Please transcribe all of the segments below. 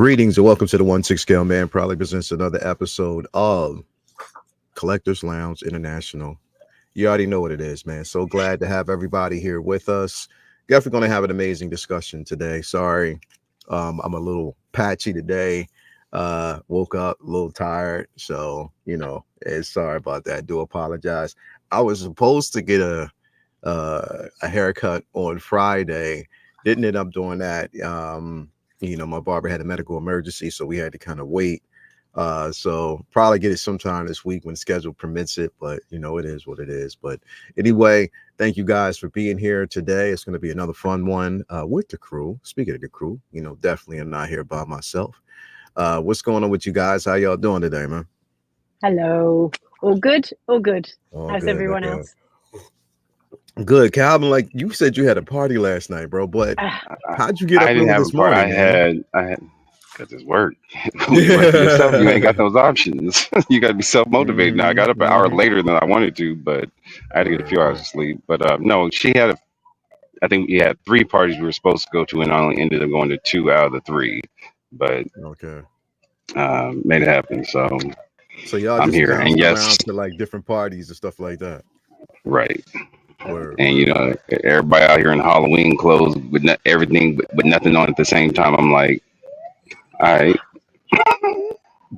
Greetings and welcome to the 1/6 Scale Man. Proudly presents another episode of Collectors Lounge International. You already know what it is, man. So glad to have everybody here with us. Definitely going to have an amazing discussion today. Sorry, I'm a little patchy today. Woke up a little tired, so sorry about that. Do apologize. I was supposed to get a haircut on Friday. Didn't end up doing that. My barber had a medical emergency, so we had to kind of wait. So probably get it sometime this week when the schedule permits it, but it is what it is. But anyway, thank you guys for being here today. It's going to be another fun one with the crew. Speaking of the crew, definitely I'm not here by myself. What's going on with you guys? How y'all doing today, man? Hello. All good? All good. All How's good, everyone okay. else? Good. Calvin, like you said you had a party last night, bro, but how'd you get up I didn't early have this a part. morning, man? I had, because it's work. When you work for yourself, you ain't got those options. You got to be self motivated. Now I got up an hour later than I wanted to, but I had to get a few hours of sleep. But no, she had. I think we had 3 parties we were supposed to go to, and I only ended up going to 2 out of the 3. But Okay. made it happen. So y'all I'm just here, and bounced yes, around to like different parties and stuff like that. right. Word, And word. everybody out here in Halloween clothes with everything, but nothing on at the same time. I'm like, all right.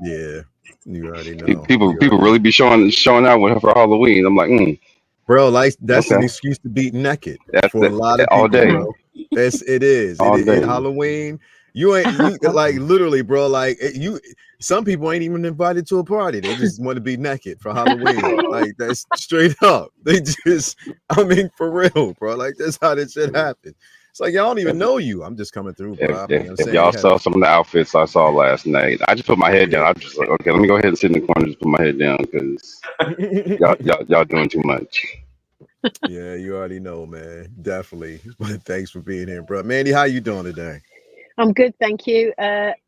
Yeah, you already know. People You already really know. be showing out with her for Halloween. I'm like, Bro, like that's an okay, excuse to be naked that's for a lot of all people, day, bro. It is. all It day. Halloween. You like literally, bro. Like some people ain't even invited to a party. They just want to be naked for Halloween. Like that's straight up. They just, I mean, for real, bro. Like that's how this shit happens. It's like y'all don't even If, know you. I'm just coming through, bro. I mean, I'm if saying they y'all had saw some of the outfits I saw last night, I just put my head down. yeah. I'm just like, okay, let me go ahead and sit in the corner, just put my head down because y'all doing too much. Yeah, you already know, man. Definitely. But thanks for being here, bro. Mandy, how you doing today? I'm good, thank you.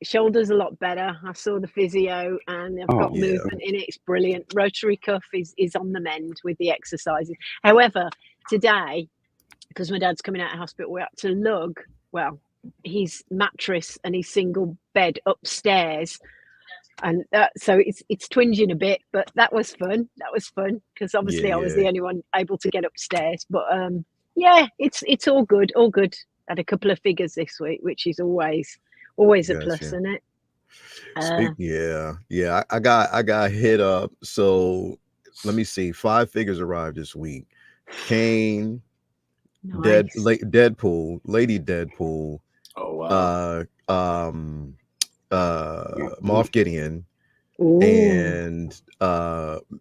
Shoulder's a lot better. I saw the physio and I've got Oh, Yeah. movement in it. It's brilliant. Rotary cuff is on the mend with the exercises. However, today, because my dad's coming out of hospital, we had to lug, his mattress and his single bed upstairs. And so it's twinging a bit, but that was fun. That was fun because obviously I was Yeah. the only one able to get upstairs. But yeah, it's all good, all good. Had a couple of figures this week, which is always a plus, Gotcha. isn't it? Yeah. I got hit up. So let me see. 5 figures arrived this week. Kane, Nice. Deadpool, Lady Deadpool, Oh wow. Moff Gideon, Ooh, and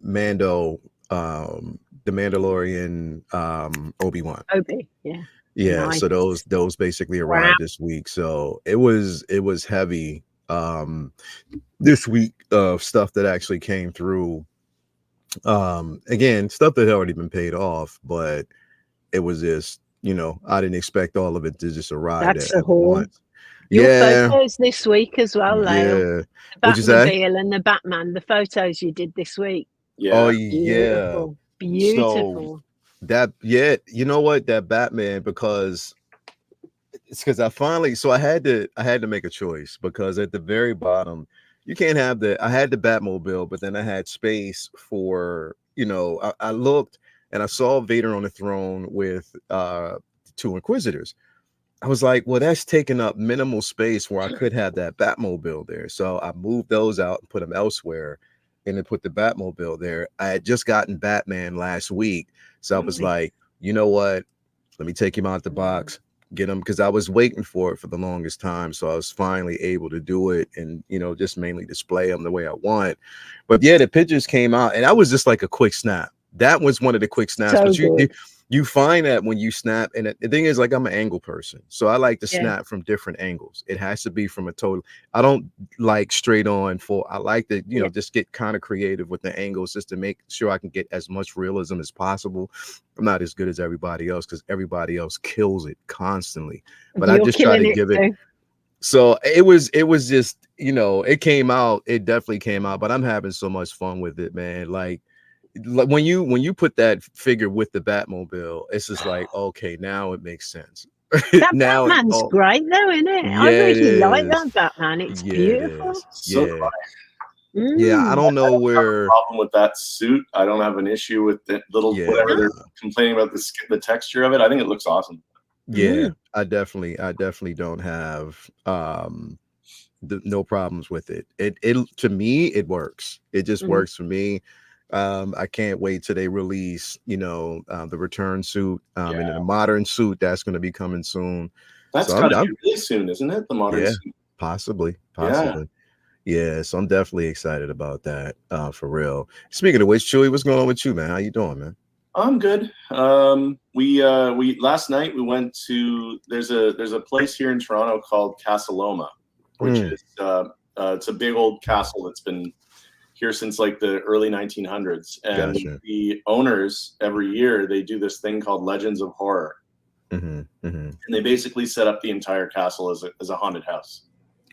Mando, the Mandalorian, Obi-Wan. Obi, yeah. Yeah, Nice. so those basically Wow. arrived this week. So it was heavy this week of stuff that actually came through. Again, stuff that had already been paid off, but it was just, I didn't expect all of it to just arrive That's at a haul. once. Your Yeah, photos this week as well, Lyle. yeah. The What'd you say? Batmobile and the Batman, the photos you did this week. Oh Yeah. yeah. Beautiful. So Beautiful. you know what, that Batman, because it's because I had to make a choice, because at the very bottom you can't have I had the Batmobile, but then I had space for, I looked and I saw Vader on the throne with 2 Inquisitors. I was like, well, that's taking up minimal space where I could have that Batmobile there. So I moved those out and put them elsewhere and then put the Batmobile there. I had just gotten Batman last week. So I was like, you know what? Let me take him out the box, get him, because I was waiting for it for the longest time. So I was finally able to do it and, just mainly display them the way I want. But yeah, the pictures came out and that was just like a quick snap. That was one of the quick snaps. So But good. you find that when you snap, and the thing is, like, I'm an angle person, so I like to Yeah. snap from different angles. It has to be from a total. I don't like straight on full. I like to, just get kind of creative with the angles just to make sure I can get as much realism as possible. I'm not as good as everybody else because everybody else kills it constantly, but I You're just try to killing give it it. too. So it was just, it came out. It definitely came out, but I'm having so much fun with it, man. Like when you put that figure with the Batmobile, it's just like, okay, now it makes sense. That now it's Batman's all great though, isn't it? I yeah, it really like is. that Batman. It's Yeah, it beautiful. is. So Yeah. Yeah, I Mm. don't know have a where. problem with that suit. I don't have an issue with the little Yeah. whatever they're complaining about the texture of it. I think it looks awesome. Yeah, I definitely don't have no problems with it. It to me it works. It just Mhm. works for me. I can't wait till they release, the return suit, and then the modern suit that's going to be coming soon. That's So got to be really soon, isn't it? The modern yeah, suit. possibly. Yeah. Yeah, so I'm definitely excited about that, for real. Speaking of which, Chewy, what's going on with you, man? How you doing, man? I'm good. We last night we went to there's a place here in Toronto called Casa Loma, which is it's a big old castle that's been here since like the early 1900s, and Gotcha. the owners every year they do this thing called Legends of Horror, and they basically set up the entire castle as a haunted house.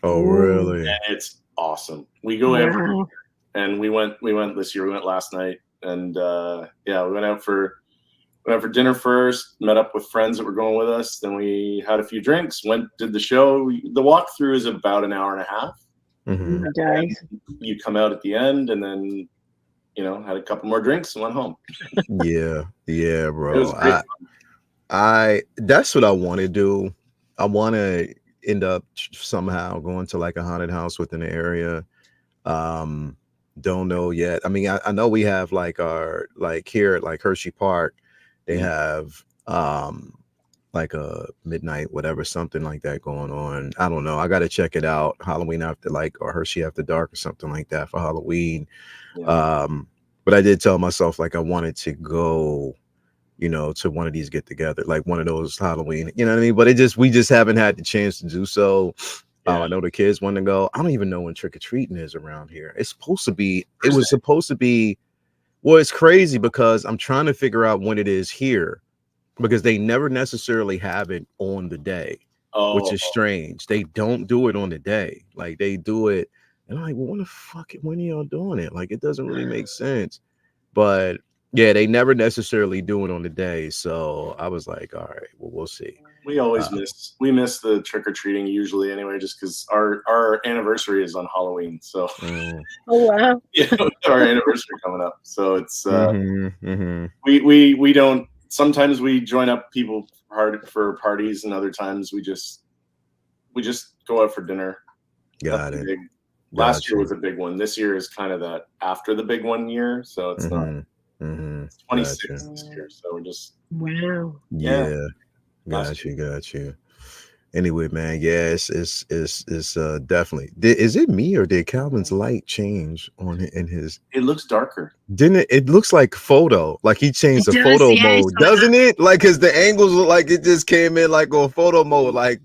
Oh, really? And it's awesome. We go every year, and we went this year. We went last night, and we went out for dinner first. Met up with friends that were going with us. Then we had a few drinks. Did the show. The walkthrough is about an hour and a half. And you come out at the end, and then had a couple more drinks and went home. Yeah, bro. It was great. I that's what I want to do. I want to end up somehow going to like a haunted house within the area. Don't know yet. I mean, I know we have like our like here at like Hershey Park, they have like a midnight whatever, something like that going on. I don't know. I got to check it out. Halloween after like, or Hershey After Dark or something like that for Halloween. But I did tell myself like I wanted to go, to one of these get together, like one of those Halloween, you know what I mean? But we just haven't had the chance to do so. I know the kids want to go. I don't even know when trick-or-treating is around here. It was supposed to be, well, it's crazy because I'm trying to figure out when it is here because they never necessarily have it on the day, which is strange. They don't do it on the day. Like they do it. And I'm like, well, when are y'all doing it? Like, it doesn't really make sense. But yeah, they never necessarily do it on the day. So I was like, all right, well, we'll see. We always miss the trick-or-treating usually anyway, just because our anniversary is on Halloween. So oh wow. Our anniversary coming up. So it's we don't, sometimes we join up people for parties, and other times we just go out for dinner. Got it. Last year was a big one. This year is kind of that after the big one year. So it's not it's 26 this year. So we're just wow. Got you. Anyway, man, it's definitely. Is it me or did Calvin's light change in his? It looks darker. Didn't it? It looks like photo. Like he changed the photo mode, doesn't it? Like because the angles look like it just came in like on photo mode. Like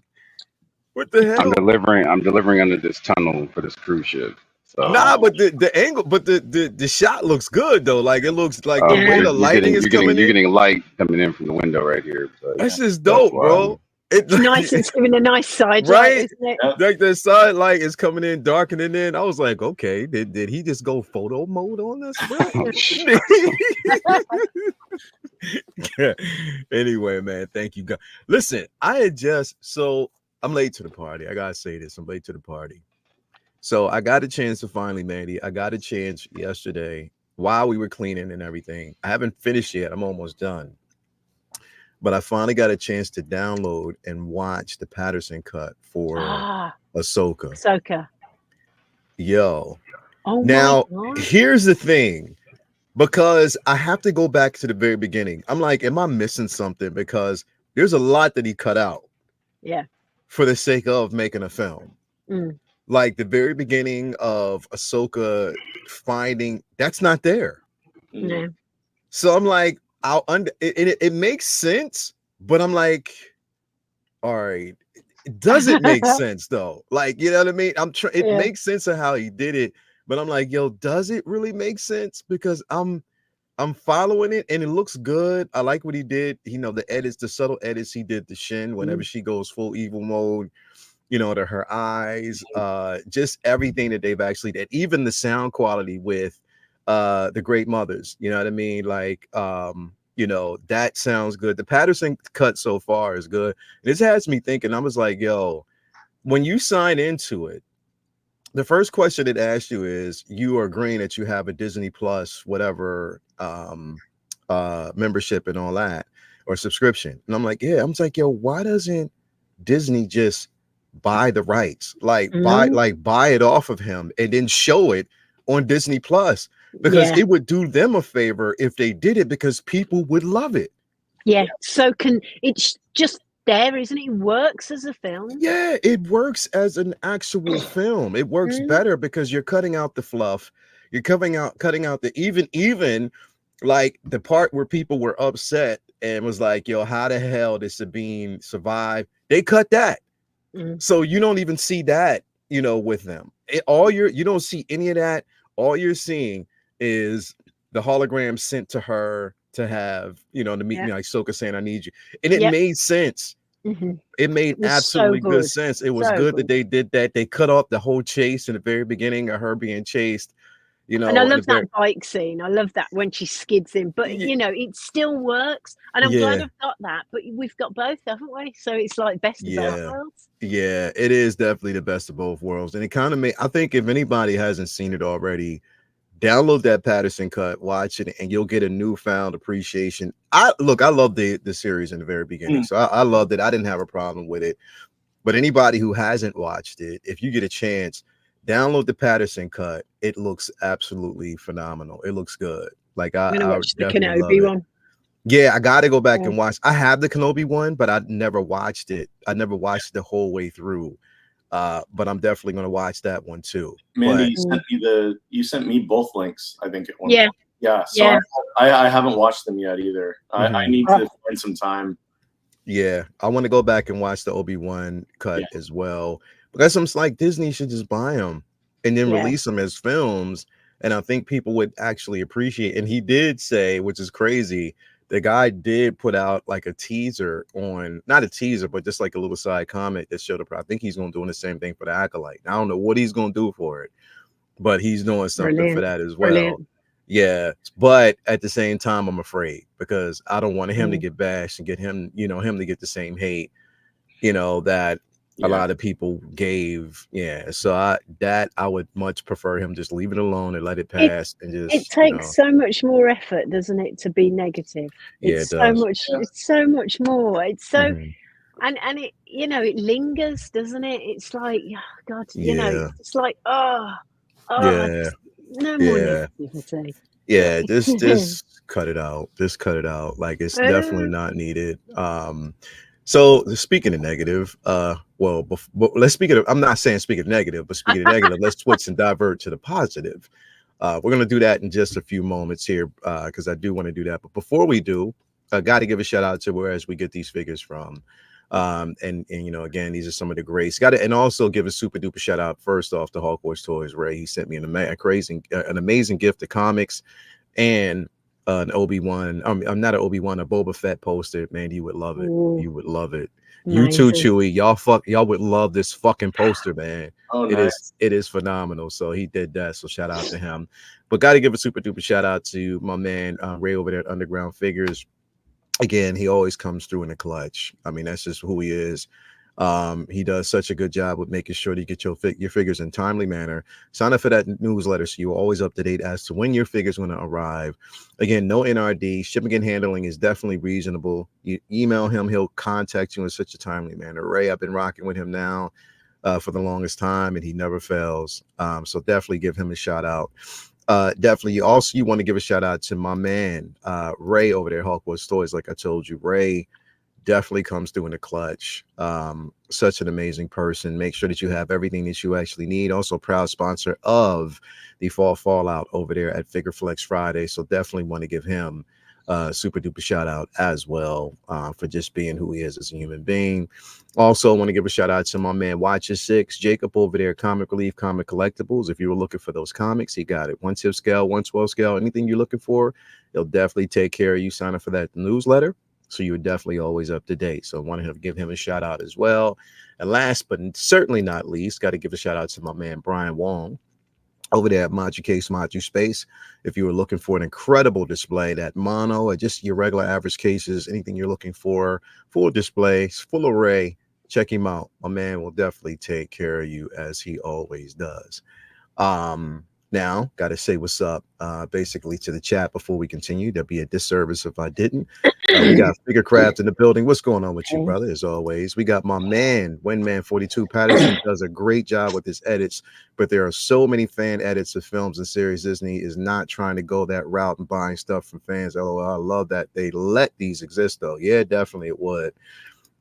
what the hell? I'm delivering under this tunnel for this cruise ship. So. Nah, but the angle, but the shot looks good though. Like it looks like the way the lighting is coming in. You're getting light coming in from the window right here. That's just dope, bro. It's nice. It's giving a nice side right? light, isn't it? Like the side light is coming in, darkening in. I was like, okay, did he just go photo mode on us, bro? Anyway, man, thank you, God. Listen, I'm late to the party. I gotta say this. I'm late to the party. So I got a chance to finally, Mandy. I got a chance yesterday while we were cleaning and everything. I haven't finished yet. I'm almost done. But I finally got a chance to download and watch the Patterson cut for Ahsoka. Yo. Oh, now, here's the thing. Because I have to go back to the very beginning. I'm like, am I missing something? Because there's a lot that he cut out. Yeah. For the sake of making a film. Like the very beginning of Ahsoka finding, that's not there. Yeah. So I'm like, it makes sense, but I'm like, all right, does it make sense though? Like, you know what I mean? It makes sense of how he did it, but I'm like, yo, does it really make sense? Because I'm following it and it looks good. I like what he did. The edits, the subtle edits he did to Shin whenever she goes full evil mode. To her eyes, just everything that they've actually did, even the sound quality with the Great Mothers, you know what I mean? Like That sounds good. The Patterson cut so far is good. This has me thinking. I was like, yo, when you sign into it, the first question it asks you is, you are agreeing that you have a Disney Plus, whatever, membership and all that, or subscription. And I'm like, yeah. I'm like, yo, why doesn't Disney just buy the rights, like buy it off of him and then show it on Disney Plus? Because it would do them a favor if they did it, because people would love it. Yeah. So it's just there, isn't it? It works as a film. Yeah, it works as an actual film. It works better because you're cutting out the fluff. You're cutting out the even like the part where people were upset and was like, yo, how the hell did Sabine survive? They cut that. So you don't even see that, with them. You don't see any of that. All you're seeing is the hologram sent to her to have, to meet me, like Ahsoka saying, I need you. And it made sense. It made absolutely good sense. It was good that they did that. They cut off the whole chase in the very beginning of her being chased. And I love that bike scene. I love that when she skids in, but it still works. And I'm glad I've got that. But we've got both, haven't we? So it's like best of both worlds. Yeah, it is definitely the best of both worlds. And it kind of I think if anybody hasn't seen it already, download that Patterson cut, watch it, and you'll get a newfound appreciation. I love the series in the very beginning. So I loved it. I didn't have a problem with it. But anybody who hasn't watched it, if you get a chance, download the Patterson cut. It looks absolutely phenomenal. It looks good. Like I'm gonna watch the Kenobi one. Yeah, I got to go back and watch. I have the Kenobi one, but I never watched it. I never watched it the whole way through. But I'm definitely going to watch that one too. Mandy, you sent me both links, I think, at one point. Yeah. So I haven't watched them yet either. I need to find some time. Yeah, I want to go back and watch the Obi-Wan cut as well, because I'm like, Disney should just buy them and then release them as films, and I think people would actually appreciate. And he did say, which is crazy, the guy did put out like a teaser on, not a teaser, but just like a little side comment that showed up. I think he's going to do the same thing for the Acolyte. I don't know what he's going to do for it, but he's doing something for that as well. Brilliant. Yeah, but at the same time, I'm afraid, because I don't want him to get bashed and get him, him to get the same hate, that a lot of people gave. Yeah, so I would much prefer him just leave it alone and let it pass. It takes so much more effort, doesn't it, to be negative? It's so much more. It's so and it it lingers, doesn't it? It's like, oh God, it's like no more negativity. Yeah, just cut it out. Just cut it out. Like, it's definitely not needed. So speaking of negative, let's speak of. I'm not saying speak of negative, but speaking of negative, let's switch and divert to the positive. We're gonna do that in just a few moments here, because I do want to do that. But before we do, I got to give a shout out to where we get these figures from. And again, these are some of the greats. And also give a super duper shout out first off to Hawk Horse Toys. Ray, he sent me an amazing gift of comics and an Obi-Wan. I'm not an Obi-Wan, a Boba Fett poster. Man, you would love it. You would love it. Nice. You too, Chewy. Y'all would love this fucking poster, man. It is phenomenal. So he did that. So shout out to him. But got to give a super duper shout out to my man Ray over there at Underground Figures. Again, he always comes through in the clutch. I mean, that's just who he is. He does such a good job with making sure that you get your figures in a timely manner. Sign up for that newsletter so you're always up to date as to when your figure's going to arrive. Again, no NRD. Shipping and handling is definitely reasonable. You email him, he'll contact you in such a timely manner. Ray, I've been rocking with him now for the longest time, and he never fails. So definitely give him a shout out. Definitely. You want to give a shout out to my man Ray over there at Hawkwood Toys. Like I told you, Ray definitely comes through in the clutch. Such an amazing person. Make sure that you have everything that you actually need. Also proud sponsor of the Fall Fallout over there at Figure Flex Friday. So definitely want to give him super duper shout out as well for just being who he is as a human being. Also want to give a shout out to my man Watcher 6 Jacob over there, Comic Relief Comic Collectibles. If you were looking for those comics, he got it. 1 tip scale, 1 12 scale, anything you're looking for, he'll definitely take care of you. Sign up for that newsletter, so you're definitely always up to date. So I want to give him a shout out as well. And last but certainly not least, got to give a shout out to my man Brian Wong over there at Machu Case, Machu Space. If you were looking for an incredible display, that mono or just your regular average cases, anything you're looking for, full display, full array, check him out. My man will definitely take care of you as he always does. Now, got to say what's up basically to the chat before we continue. There'd be a disservice if I didn't. We got Figure Craft in the building. What's going on with you, brother? As always, we got my man, Windman 42 Patterson, does a great job with his edits, but there are so many fan edits of films and series. Disney is not trying to go that route and buying stuff from fans. LOL, I love that they let these exist, though. Yeah, definitely it would.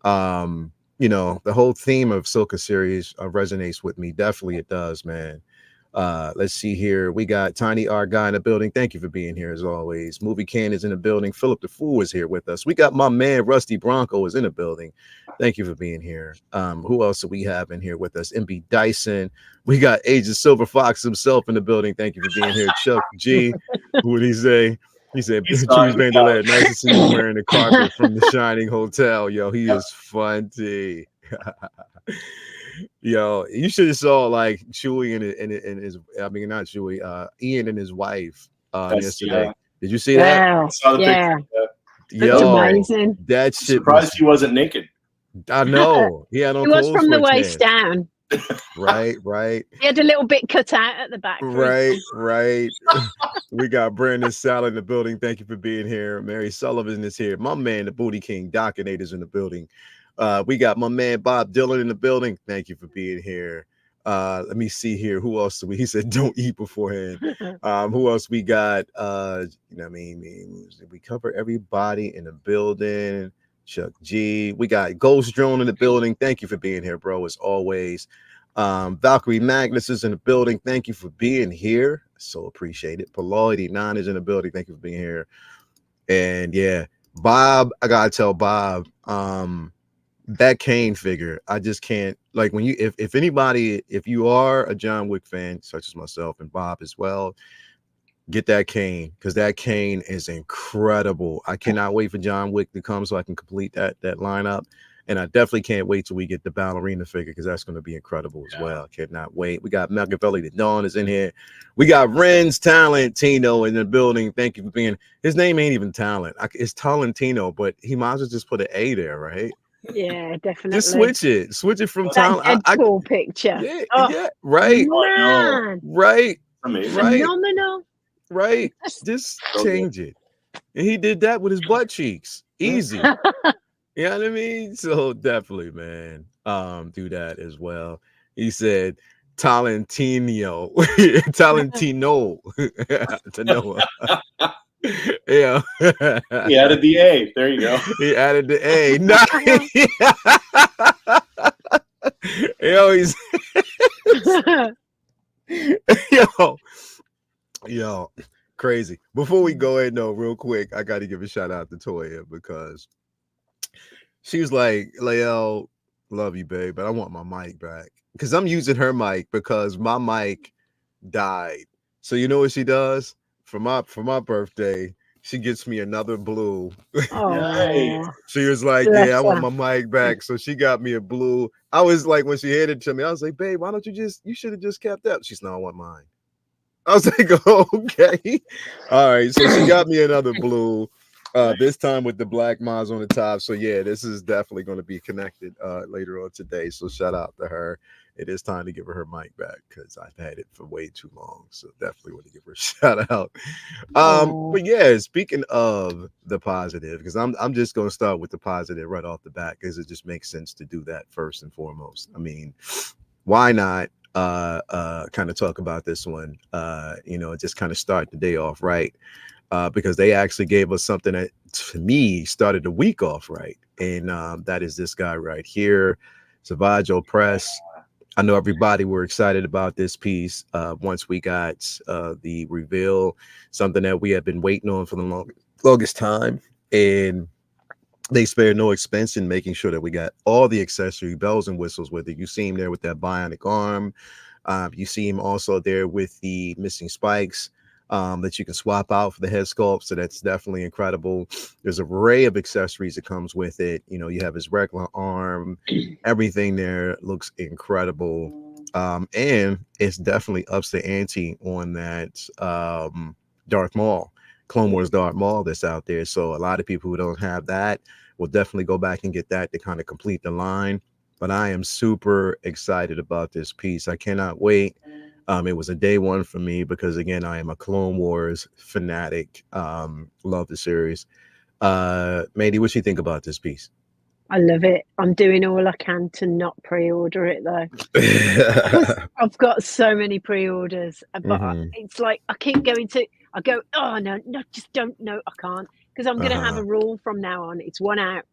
You know, the whole theme of Ahsoka series resonates with me. Definitely it does, man. Let's see here. We got Tiny R Guy in the building. Thank you for being here as always. Movie Can is in the building. Philip the Fool is here with us. We got my man Rusty Bronco is in the building. Thank you for being here. Who else do we have in here with us? MB Dyson. We got Agent Silver Fox himself in the building. Thank you for being here. Chuck G. What did he say? He said, Cheese Vanderlei, nice to see you wearing the carpet from the Shining Hotel. Yo, he is funny. Yo, you should have saw like Chewie and his, I mean, not Chewie, Ian and his wife yesterday. Yeah. Did you see that? Wow. I saw the Yeah. picture. That's amazing. That shit. Surprised he wasn't naked. I know. He had on It was clothes from the for a waist chance. down. Right. He had a little bit cut out at the back. Right. We got Brandon Sal in the building. Thank you for being here. Mary Sullivan is here. My man, the Booty King, Dockinator's in the building. We got my man Bob Dylan in the building. Thank you for being here. Let me see here. Who else do we? He said, "Don't eat beforehand." Who else we got? You know what I mean, we cover everybody in the building. Chuck G. We got Ghost Drone in the building. Thank you for being here, bro. As always. Valkyrie Magnus is in the building. Thank you for being here. So appreciate it. Polaroid9 is in the building. Thank you for being here. And yeah, Bob, I gotta tell Bob, that Kane figure, I just can't, like, when you, if anybody, if you are a John Wick fan, such as myself and Bob as well, get that Kane, because that Kane is incredible. I cannot wait for John Wick to come so I can complete that lineup. And I definitely can't wait till we get the ballerina figure, because that's going to be incredible as well. Cannot wait. We got Machiavelli the Dawn is in here. We got Ren's Talentino in the building. Thank you for being. His name ain't even Talent. It's Talentino, but he might as well just put an A there, right? Yeah, definitely. Just switch it from that Talent. Deadpool picture. Yeah, right. Man. Right. Amazing. Right. Phenomenal. Right. Just change it. And he did that with his butt cheeks. Easy. You know what I mean? So definitely, man, do that as well. He said Talentino. To Noah. Yeah. He added the A. There you go. He added the A. Yo, crazy. Before we go in, though, real quick, I got to give a shout out to Toya, because she was like, Lael, love you, babe, but I want my mic back, because I'm using her mic because my mic died. So you know what she does for my birthday? She gets me another blue. Oh, She was like, yeah, I want my mic back. So she got me a blue. I was like, when she handed it to me, I was like, babe, why don't you should have just kept that. She's not, I want mine. I was like, oh, okay. All right. So she got me another blue. This time with the black Maz on the top. So yeah, this is definitely going to be connected later on today. So shout out to her. It is time to give her mic back, because I've had it for way too long. So definitely want to give her a shout out. But yeah, speaking of the positive, because I'm just going to start with the positive right off the bat, because it just makes sense to do that first and foremost. I mean, why not kind of talk about this one? Just kind of start the day off right. Because they actually gave us something that, to me, started the week off right. And that is this guy right here, Savage Opress. I know everybody were excited about this piece once we got the reveal, something that we have been waiting on for the longest time. And they spared no expense in making sure that we got all the accessory, bells and whistles with it. You see him there with that bionic arm. You see him also there with the missing spikes that you can swap out for the head sculpt. So that's definitely incredible. There's an array of accessories that comes with it. You know, you have his regular arm. Everything there looks incredible. And it's definitely ups the ante on that Darth Maul, Clone Wars Darth Maul that's out there. So a lot of people who don't have that will definitely go back and get that to kind of complete the line. But I am super excited about this piece. I cannot wait. It was a day one for me because again, I am a Clone Wars fanatic. Love the series. Mady, what you think about this piece? I love it. I'm doing all I can to not pre-order it though. 'Cause I've got so many pre-orders, but it's like I keep going to. I go, oh no, just don't. No, I can't, because I'm going to have a rule from now on. It's one out,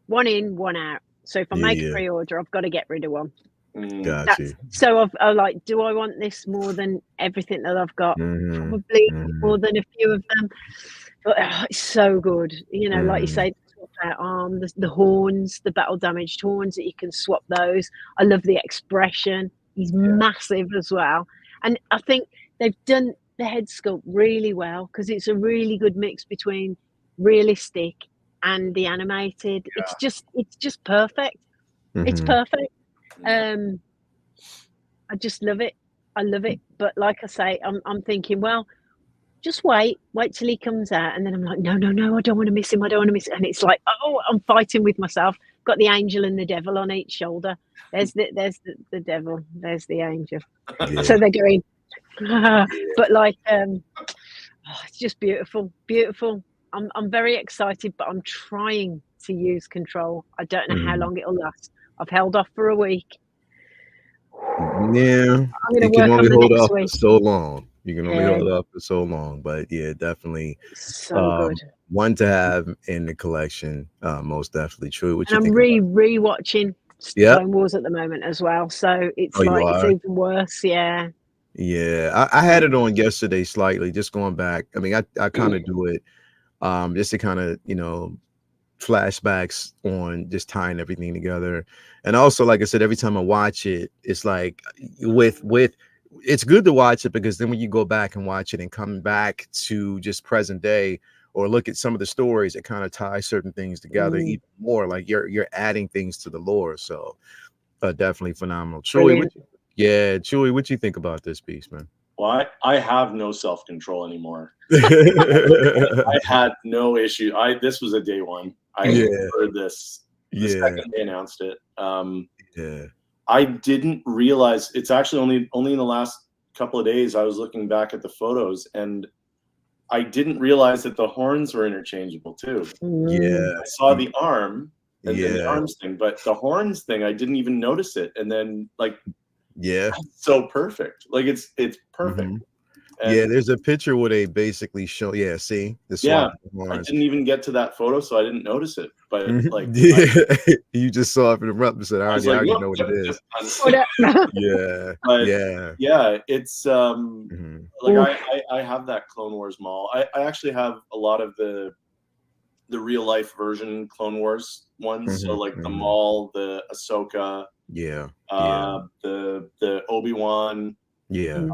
one in, one out. So if I make a pre-order, I've got to get rid of one. Got you. So I'm like, do I want this more than everything that I've got? Probably more than a few of them. But it's so good. You know, like you say, arm, the horns, the battle damaged horns that you can swap those. I love the expression. He's massive as well. And I think they've done the head sculpt really well because it's a really good mix between realistic and the animated. It's just perfect. It's perfect. I just love it. I love it. But like I say, I'm thinking, well, just wait till he comes out, and then I'm like, no, I don't want to miss him. I don't want to miss it. And it's like, oh, I'm fighting with myself. Got the angel and the devil on each shoulder. There's the devil. There's the angel. Yeah. So they're going, but like, it's just beautiful. I'm very excited, but I'm trying to use control. I don't know how long it'll last. I've held off for a week. Yeah, I'm going you to can work only on the hold next off week. for so long. You can only hold off for so long, but yeah, definitely So good. one to have in the collection. Most definitely true. What you And I'm think? re-watching Clone Wars at the moment as well, so it's like it's even worse. Yeah, I had it on yesterday slightly, just going back. I mean, I kind of do it just to kind of, you know, flashbacks on just tying everything together. And also, like I said, every time I watch it, it's like with it's good to watch it because then when you go back and watch it and come back to just present day or look at some of the stories, it kind of ties certain things together even more. Like you're adding things to the lore. So definitely phenomenal. Chewy, Chewy, what you think about this piece, man? Well, I have no self-control anymore. I had no issue. This was a day one. I heard this the second they announced it. I didn't realize it's actually only in the last couple of days I was looking back at the photos and I didn't realize that the horns were interchangeable too. I saw the arm and then the arms thing, but the horns thing I didn't even notice it. And then like it's so perfect. Like it's perfect. And there's a picture where they basically show see the swap I didn't even get to that photo, so I didn't notice it. But like you just saw it from the front and said, I already know what it is. It's like I have that Clone Wars Mall. I actually have a lot of the real life version Clone Wars ones. So like the Maul, the Ahsoka, the Obi-Wan, the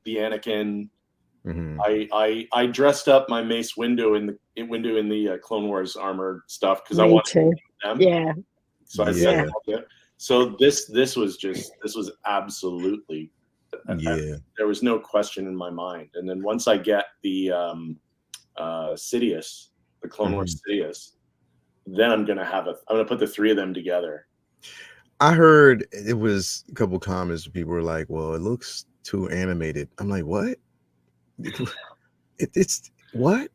Anakin. I dressed up my Mace Windu in the Clone Wars armor stuff because I wanted to them. So I said, so this was absolutely there was no question in my mind. And then once I get the Sidious, the Clone Wars Sidious, then I'm gonna put the three of them together. I heard it was a couple comments. People were like, "Well, it looks too animated." I'm like, "What? It's what?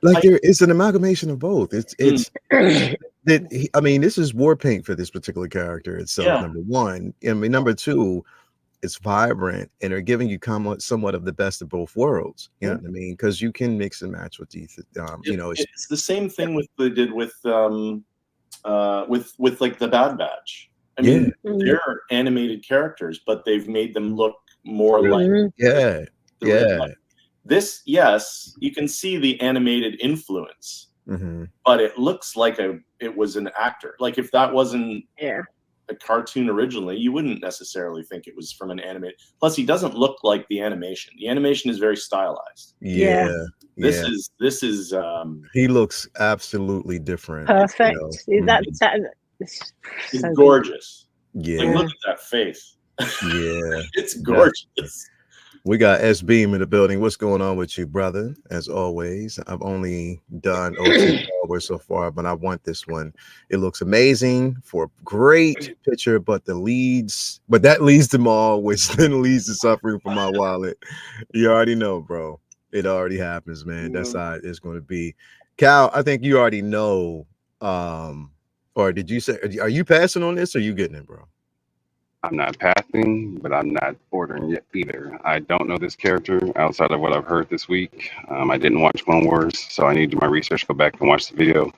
Like it's an amalgamation of both. It's I mean, this is war paint for this particular character itself. Number one, I mean, number two, it's vibrant and they're giving you somewhat of the best of both worlds. You know what I mean? Because you can mix and match with these. You know, it's the same thing they did with like the Bad Batch. I mean, they're animated characters, but they've made them look more like this. Yes, you can see the animated influence, but it looks like it was an actor. Like if that wasn't a cartoon originally, you wouldn't necessarily think it was from an animated. Plus, he doesn't look like the animation. The animation is very stylized. This is he looks absolutely different. Perfect. It's gorgeous. Yeah, Like, look at that face. yeah. It's gorgeous. We got S Beam in the building. What's going on with you, brother? As always, I've only done OT Power so far, but I want this one. It looks amazing for a great picture, but that leads them all, which then leads to suffering for my wallet. You already know, bro. It already happens, man. That's how it's going to be. Cal, I think you already know. Or did you say? Are you passing on this, or are you getting it, bro? I'm not passing, but I'm not ordering yet either. I don't know this character outside of what I've heard this week. I didn't watch Clone Wars, so I need to do my research, go back and watch the video.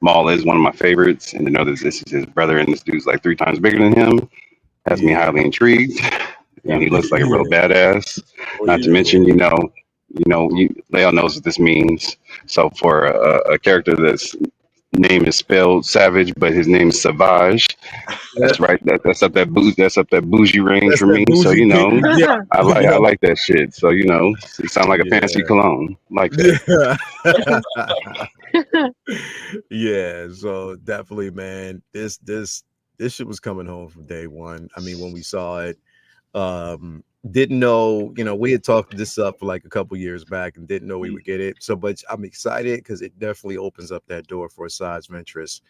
Maul is one of my favorites, and to know that this is his brother and this dude's like 3 times bigger than him has me highly intrigued. And he looks like a real badass. Not to mention, Leo knows what this means. So for a character that's name is spelled Savage, but his name is Savage. That's right. That's up that bougie range That's for that me. So bougie pink. Yeah, I like that shit. So it sounds like a fancy cologne. Like that. Yeah. So definitely, man. This shit was coming home from day one. I mean, when we saw it, didn't know, we had talked this up for like a couple years back and didn't know we would get it. So, but I'm excited because it definitely opens up that door for Asajj Ventress.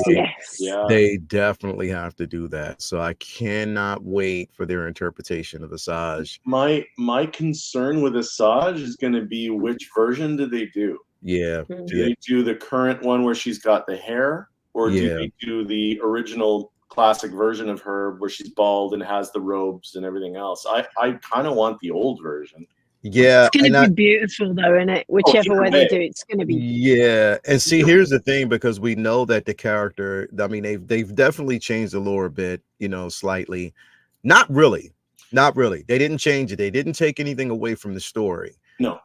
Yes. Yeah. They definitely have to do that. So I cannot wait for their interpretation of Asajj. My concern with Asajj is going to be which version do they do? Yeah. Do they do the current one where she's got the hair, or do they do the original classic version of her where she's bald and has the robes and everything else? I kind of want the old version. Yeah, it's going to be beautiful though, isn't it? Whichever way they do, it's going to be. Yeah, and see, here's the thing, because we know that the character, I mean, they've definitely changed the lore a bit, slightly. Not really. They didn't change it. They didn't take anything away from the story. No.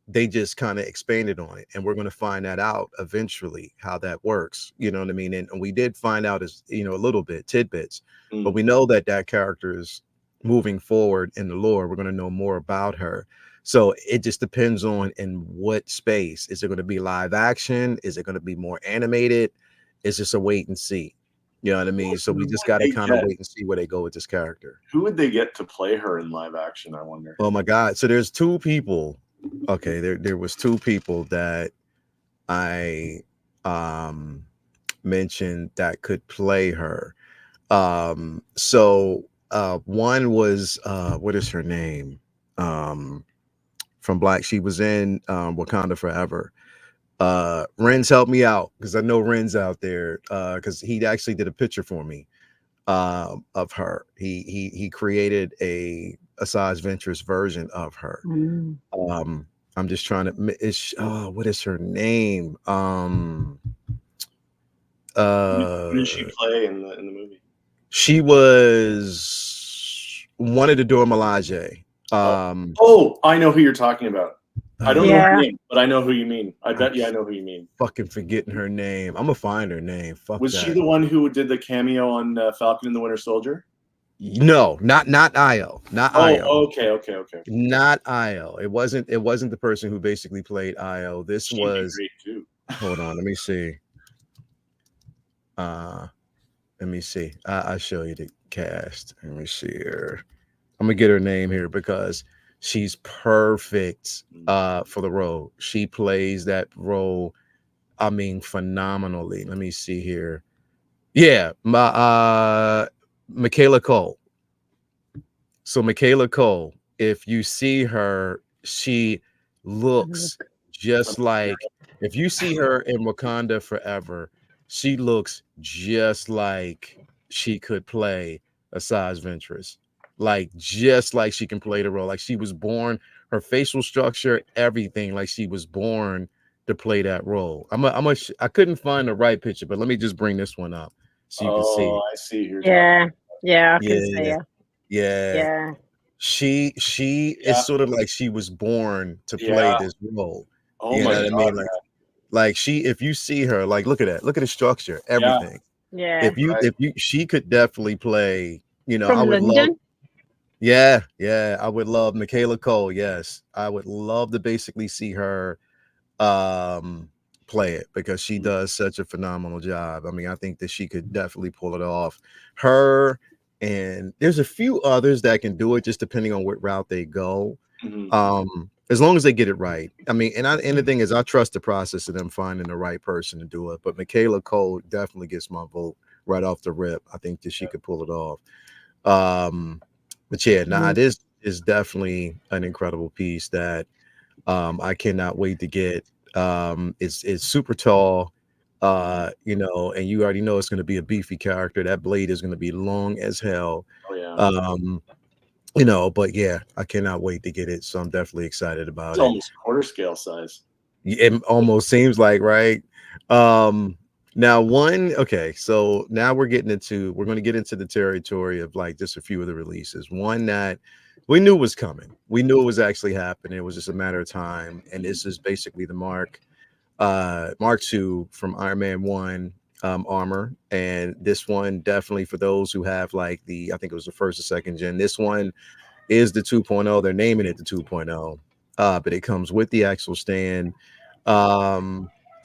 They just kind of expanded on it, and we're going to find that out eventually how that works. You know what I mean? And we did find out as a little bit tidbits, but we know that character is moving forward in the lore. We're going to know more about her. So it just depends on in what space. Is it going to be live action? Is it going to be more animated? It's just a wait and see. You know what I mean? So we just got to kind of wait and see where they go with this character. Who would they get to play her in live action, I wonder? Oh my God. So there's 2 people. Okay, there was 2 people that I mentioned that could play her. So one was what is her name? From Black. She was in Wakanda Forever. Ren's helped me out because I know Ren's out there because he actually did a picture for me of her. He created a Asajj Ventress version of her. I'm just trying to what is her name? Who did she play in the movie? She was one of the Dora Milaje. I know who you're talking about. I don't know her name, but I know who you mean. I bet you I know who you mean. Fucking forgetting her name. I'm gonna find her name. Was she the one who did the cameo on Falcon and the Winter Soldier? No, not Io. Not Io. Okay. Not Io. It wasn't the person who basically played Io. This She'd was be great too. Hold on, let me see. I'll show you the cast. Let me see here. I'm gonna get her name here because she's perfect for the role. She plays that role, I mean, phenomenally. Let me see here. Yeah, Michaela Cole. So Michaela Cole, if you see her, she looks just like, if you see her in Wakanda Forever, she looks just like she could play Asajj Ventress. Like, just like she can play the role. Like, she was born, her facial structure, everything, like she was born to play that role. I couldn't find the right picture, but let me just bring this one up so you can see. Oh, I see. Yeah, I can see her. Yeah. She is sort of like she was born to play this role. Oh you know my what God, I mean? Like she, if you see her, like look at that, look at the structure, everything. Yeah. She could definitely play. From I would London? love. Yeah, I would love Michaela Cole. Yes, I would love to basically see her play play it because she does such a phenomenal job. I mean, I think that she could definitely pull it off. Her, and there's a few others that can do it just depending on what route they go. As long as they get it right. I mean, and the thing is, I trust the process of them finding the right person to do it. But Michaela Cole definitely gets my vote right off the rip. I think that she could pull it off. But yeah, this is definitely an incredible piece that I cannot wait to get. It's super tall, you know, and you already know it's going to be a beefy character. That blade is going to be long as hell. Oh yeah. You know, but yeah, I cannot wait to get it. So I'm definitely excited about It's it. almost quarter scale size. It almost seems like, right? Now okay, so now we're going to get into the territory of like just a few of the releases. One that we knew was coming. We knew it was actually happening. It was just a matter of time. And this is basically the Mark II from Iron Man 1 armor. And this one definitely for those who have like I think it was the first or second gen. This one is the 2.0. They're naming it the 2.0. But it comes with the actual stand.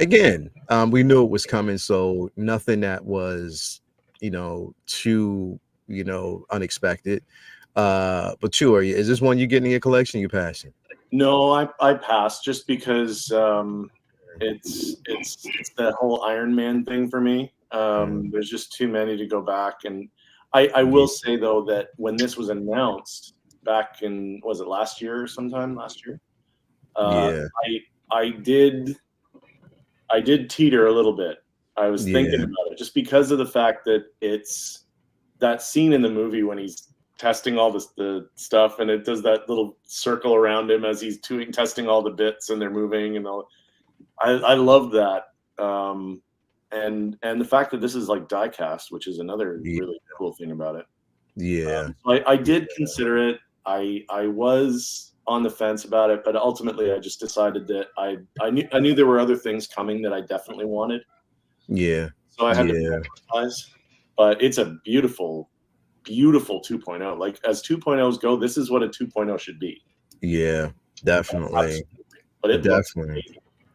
Again, we knew it was coming, so nothing that was, you know, too, you know, unexpected. But is this one you get in your collection? You passing? No, I passed just because it's that whole Iron Man thing for me. There's just too many to go back, and I will say though that when this was announced back in, was it last year or sometime last year? I did teeter a little bit. I was thinking about it just because of the fact that it's that scene in the movie when he's testing all the stuff and it does that little circle around him as he's testing all the bits and they're moving and all. I love that. And the fact that this is like die cast, which is another really cool thing about it. Yeah. I did consider it. I was on the fence about it, but ultimately I just decided that I knew there were other things coming that I definitely wanted. Yeah. So I had to prioritize. But it's a beautiful 2.0. Like as 2.0s go, this is what a 2.0 should be. Yeah, definitely. But it definitely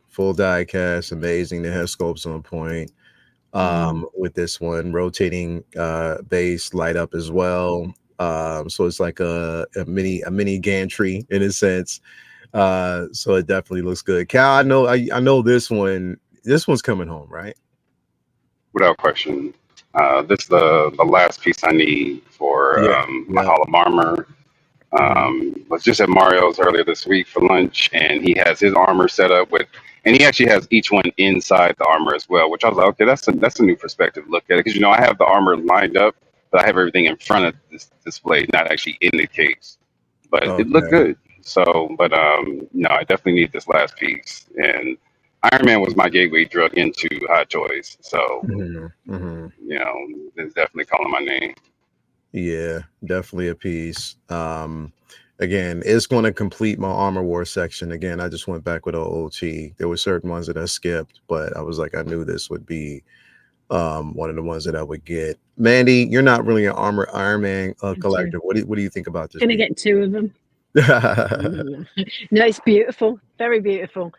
full die cast, amazing. The head sculpts on point. With this one, rotating base light up as well. So it's like a mini gantry in a sense. So it definitely looks good. Cal, I know this one's coming home, right? Without question. This is the last piece I need for my Hall of Armor. Was just at Mario's earlier this week for lunch, and he has his armor set up and he actually has each one inside the armor as well, which I was like, okay, that's a new perspective look at it, because I have the armor lined up, but I have everything in front of this display, not actually in the case. But it looked good. So, but I definitely need this last piece, and Iron Man was my gateway drug into Hot Toys. So, it's definitely calling my name. Yeah, definitely a piece. Again, it's going to complete my Armor War section. Again, I just went back with OOT. There were certain ones that I skipped, but I was like, I knew this would be one of the ones that I would get. Mandy, you're not really an Iron Man collector. What do you think about this? Gonna get two of them. No, it's beautiful, very beautiful.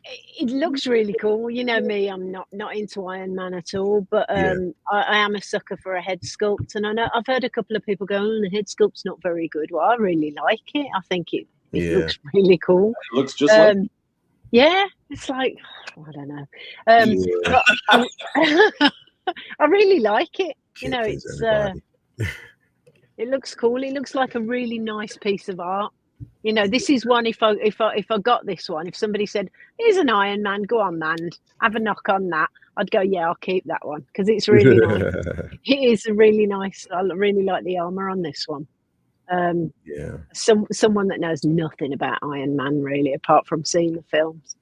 It looks really cool. You know me, I'm not into Iron Man at all, but I am a sucker for a head sculpt, and I've heard a couple of people go, "Oh, the head sculpt's not very good." Well, I really like it. I think it looks really cool. It looks just like it's like, I don't know. I really like it. It looks cool. It looks like a really nice piece of art. This is one. If I got this one, if somebody said, "Here's an Iron Man, go on, man, have a knock on that," I'd go, "Yeah, I'll keep that one," because it's really nice. It is really nice. I really like the armor on this one. Someone that knows nothing about Iron Man really, apart from seeing the films.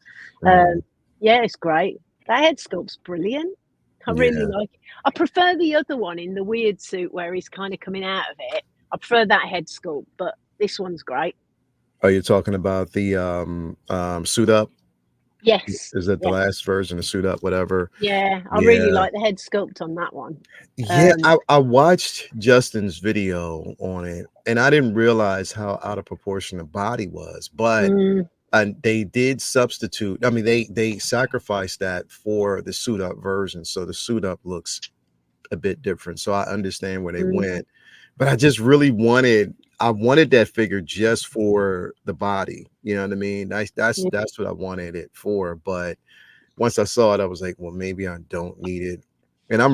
It's great. That head sculpt's brilliant. I really like it. I prefer the other one in the weird suit where he's kind of coming out of it. I prefer that head sculpt, but this one's great. Are you talking about the suit up? Yes. Is that the last version of suit up, whatever? Yeah, I really like the head sculpt on that one. Yeah, I watched Justin's video on it, and I didn't realize how out of proportion the body was. But and they did substitute. I mean, they sacrificed that for the suit up version, so the suit up looks a bit different. So I understand where they went, but I just really I wanted that figure just for the body. You know what I mean? That's what I wanted it for. But once I saw it, I was like, well, maybe I don't need it. And I'm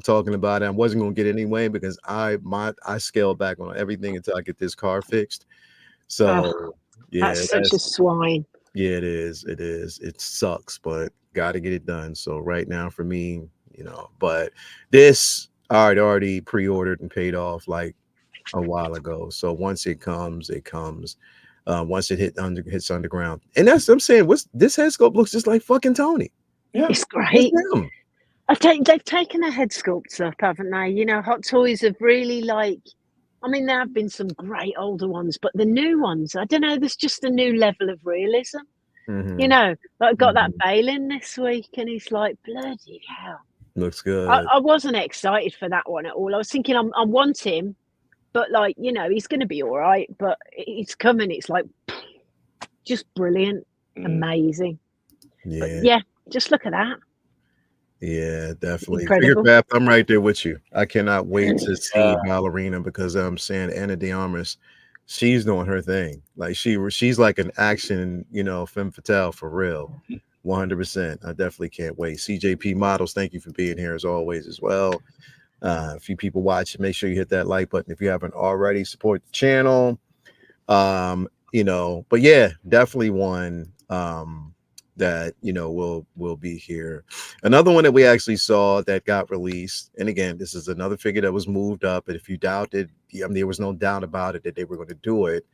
talking about it. I wasn't gonna get it anyway because I scaled back on everything until I get this car fixed. So yeah, that's such a swine. yeah, it is. It is. It sucks, but got to get it done. So right now for me, but this I had already pre-ordered and paid off like a while ago. So once it comes, it comes. Once it hits underground, and that's what I'm saying. What's this head sculpt looks just like fucking Tony. Yeah, it's great. Him. They've taken their head sculpts up, haven't they? Hot Toys have really I mean, there have been some great older ones, but the new ones, I don't know, there's just a new level of realism. Mhm. I got that Balin this week, and he's like, bloody hell. Looks good. I wasn't excited for that one at all. I was thinking, I want him, but he's going to be all right. But it's coming. It's like just brilliant, amazing. Yeah, but yeah, just look at that. Yeah, definitely. Incredible. Figurecraft, I'm right there with you. I cannot wait to see Ballerina because I'm saying Anna de Armas, she's doing her thing. Like she's like an action, femme fatale for real. 100%. I definitely can't wait. CJP Models, thank you for being here as always as well. A few people watching, make sure you hit that like button if you haven't already. Support the channel. But yeah, definitely one that will be here. Another one that we actually saw that got released, and again, this is another figure that was moved up, and if you doubted, there was no doubt about it that they were going to do it,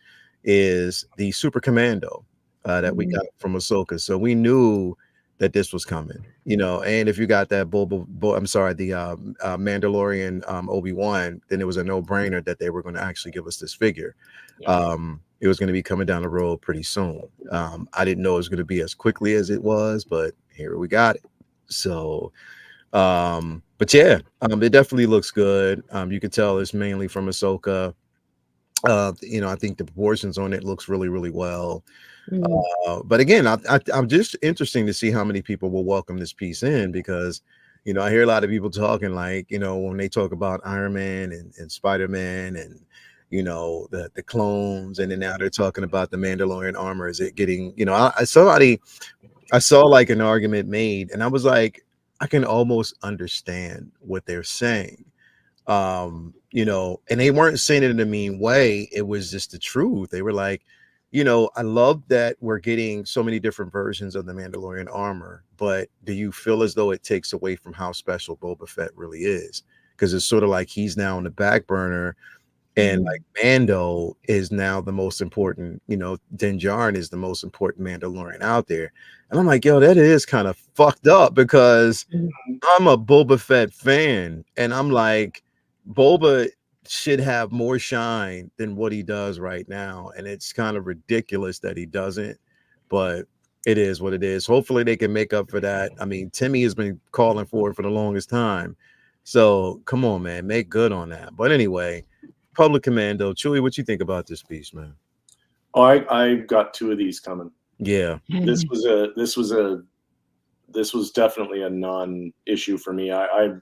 is the Super Commando that we got from Ahsoka. So we knew that this was coming, and if you got that the Mandalorian Obi-Wan, then it was a no-brainer that they were going to actually give us this figure. It was going to be coming down the road pretty soon. I didn't know it was going to be as quickly as it was, but here we got it. So, but yeah, it definitely looks good. You can tell it's mainly from Ahsoka. I think the proportions on it looks really, really well. But again, I'm just interesting to see how many people will welcome this piece in because, I hear a lot of people talking like, when they talk about Iron Man and Spider-Man and, the clones, and then now they're talking about the Mandalorian armor. Is it getting, I saw like an argument made, and I was like, I can almost understand what they're saying. And they weren't saying it in a mean way. It was just the truth. They were like, I love that we're getting so many different versions of the Mandalorian armor, but do you feel as though it takes away from how special Boba Fett really is? Because it's sort of like he's now on the back burner. And like Mando is now the most important, Din Djarin is the most important Mandalorian out there. And I'm like, yo, that is kind of fucked up because I'm a Boba Fett fan. And I'm like, Boba should have more shine than what he does right now. And it's kind of ridiculous that he doesn't, but it is what it is. Hopefully they can make up for that. I mean, Timmy has been calling for it for the longest time. So come on, man, make good on that. But anyway, Public Commando. Chewy, what you think about this piece, man? Oh, I've got two of these coming. Yeah. This was definitely a non-issue for me. I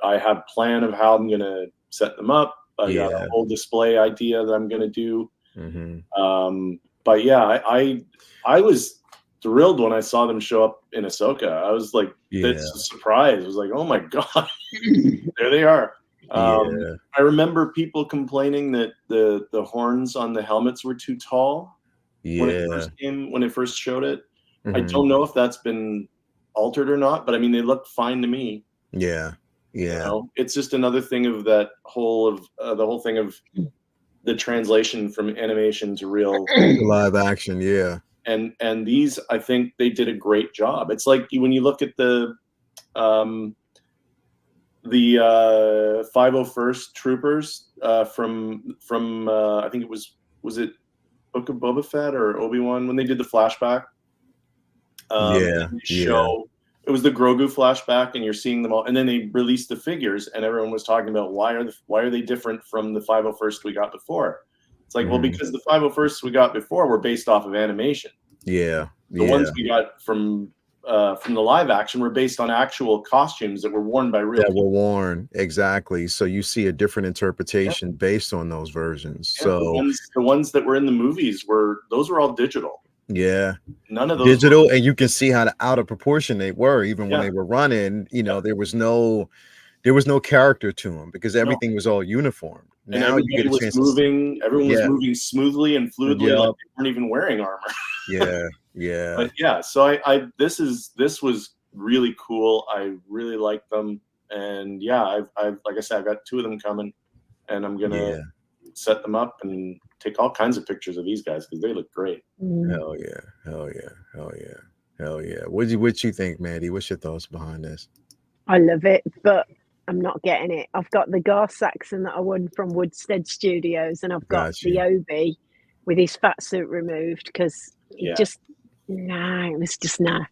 have plan of how I'm gonna set them up. I got a whole display idea that I'm gonna do. But yeah, I was thrilled when I saw them show up in Ahsoka. I was like, that's a surprise. I was like, oh my god, there they are. I remember people complaining that the horns on the helmets were too tall when it first showed it. I don't know if that's been altered or not, but I mean they look fine to me. It's just another thing of that whole thing of the translation from animation to real live action. And these, I think they did a great job. It's like when you look at the 501st Troopers from I think it was it Book of Boba Fett or Obi-Wan when they did the flashback. It was the Grogu flashback, and you're seeing them all. And then they released the figures, and everyone was talking about why are they different from the 501st we got before. It's like, well, because the 501st we got before were based off of animation. Yeah. The ones we got from the live action were based on actual costumes that were worn by real people. Were worn, exactly. So you see a different interpretation based on those versions. Yeah, so the ones that were in the movies were all digital. Yeah, none of those digital, and you can see how out of proportion they were, even when they were running. You know, there was no character to them because everything was all uniform. And now you get a chance moving. Everyone was moving smoothly and fluidly, like they weren't even wearing armor. Yeah. But yeah, so this was really cool. I really like them, and yeah, I've like I said, I've got 2 of them coming, and I'm gonna set them up and take all kinds of pictures of these guys because they look great. Hell yeah. What you think, Mandy? What's your thoughts behind this? I love it, but I'm not getting it. I've got the Gar Saxon that I won from Woodstead Studios, and I've got the Obi with his fat suit removed because it was just nah.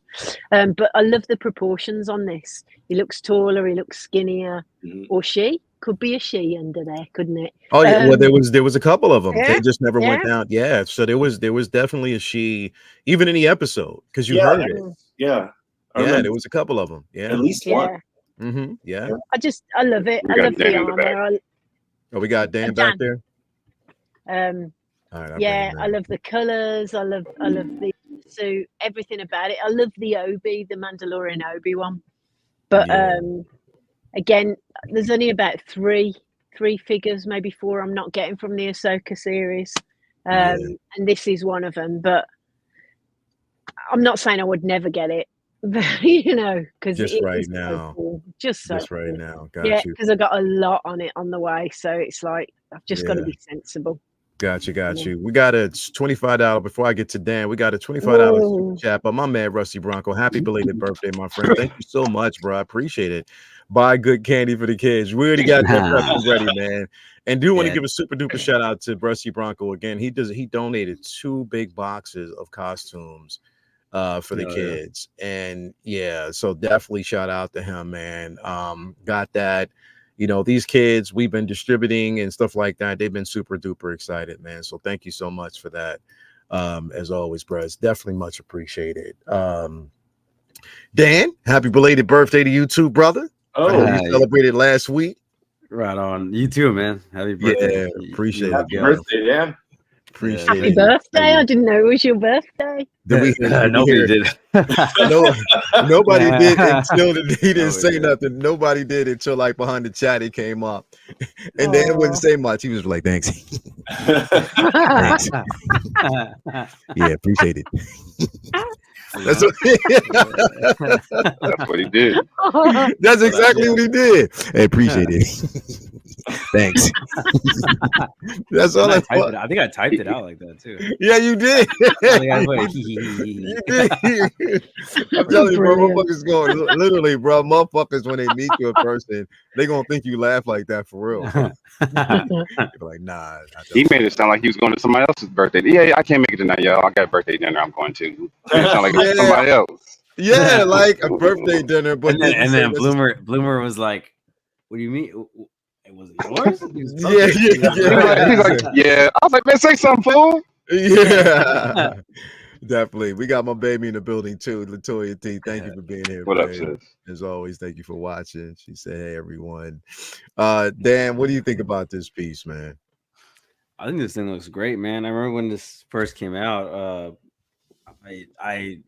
But I love the proportions on this. He looks taller, he looks skinnier, or she. Could be a she under there, couldn't it? Oh yeah, well there was a couple of them. They just never went down. Yeah, so there was definitely a she, even in the episode, because you heard it. Yeah, there was a couple of them. Yeah, at least one. Yeah. I love it. I love the armor. We got Dan back there. I love the colors. I love the suit. Everything about it. I love the Obi, the Mandalorian Obi one. But again, there's only about three figures, maybe 4 I'm not getting from the Ahsoka series. And this is one of them. But I'm not saying I would never get it. You know, because just right now, got you. Because I got a lot on it on the way, so it's like I've just got to be sensible. Got you. We got a $25 before I get to Dan. We got a $25 chat, but my man Rusty Bronco, happy belated birthday, my friend. Thank you so much, bro. I appreciate it. Buy good candy for the kids. We already got that breakfast ready, man. And do want to give a super duper shout out to Rusty Bronco again. He donated 2 big boxes of costumes for the kids, and so definitely shout out to him, man. Got that. You know, these kids we've been distributing and stuff like that. They've been super duper excited, man. So thank you so much for that. As always, bro, it's definitely much appreciated. Dan, happy belated birthday to you too, brother. You celebrated last week. Right on. You too, man. Happy birthday. Appreciate it. Happy birthday, Dan. Happy birthday! I didn't know it was your birthday. Nobody did. Nobody did until he didn't say nothing. Nobody did until like behind the chat it came up, and Dan wouldn't say much. He was like, "Thanks, thanks, appreciate it." That's what he did. That's exactly what he did. Hey, appreciate it. Thanks. That's all I think I typed it out like that too. Yeah, you did. I'm telling you, bro, motherfuckers going literally, bro. Motherfuckers, when they meet you in person, they gonna think you laugh like that for real. Like, nah. He made it sound like he was going to somebody else's birthday. Yeah, I can't make it tonight, y'all. I got a birthday dinner I'm going to. It sound like somebody else. Yeah, like a birthday dinner. But and then Bloomer was like, "What do you mean? Was it yours?" He's like, I was like, man, say something, fool. Yeah. Definitely. We got my baby in the building too, Latoya T. Thank you for being here. What up, sis? As always, thank you for watching. She said, "Hey, everyone." Dan, what do you think about this piece, man? I think this thing looks great, man. I remember when this first came out. I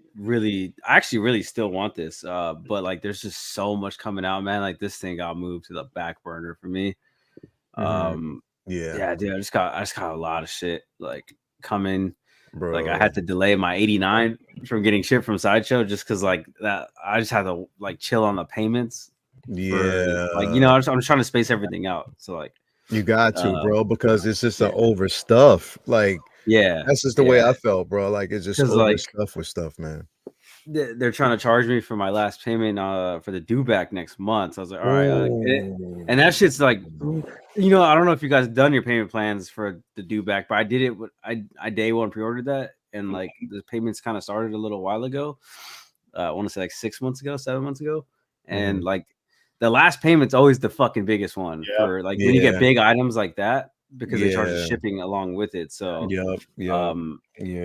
actually really still want this. But like, there's just so much coming out, man. Like, this thing got moved to the back burner for me. Dude. I just got a lot of shit like coming. Bro. Like, I had to delay my 89 from getting shit from Sideshow just because like that I just had to like chill on the payments. I'm trying to space everything out. So like, you got to, bro, because it's just an over stuff. Like, that's just the way I felt, bro. Like, it's just over like, stuff with stuff, man. They're trying to charge me for my last payment for the due back next month. So I was like, all right, and that shit's like, I don't know if you guys done your payment plans for the due back, but I did it. I day one pre-ordered that, and like the payments kind of started a little while ago. I want to say like 7 months ago, and like the last payment's always the fucking biggest one for like when you get big items like that. because they charge the Yeah. shipping along with it. So Yep.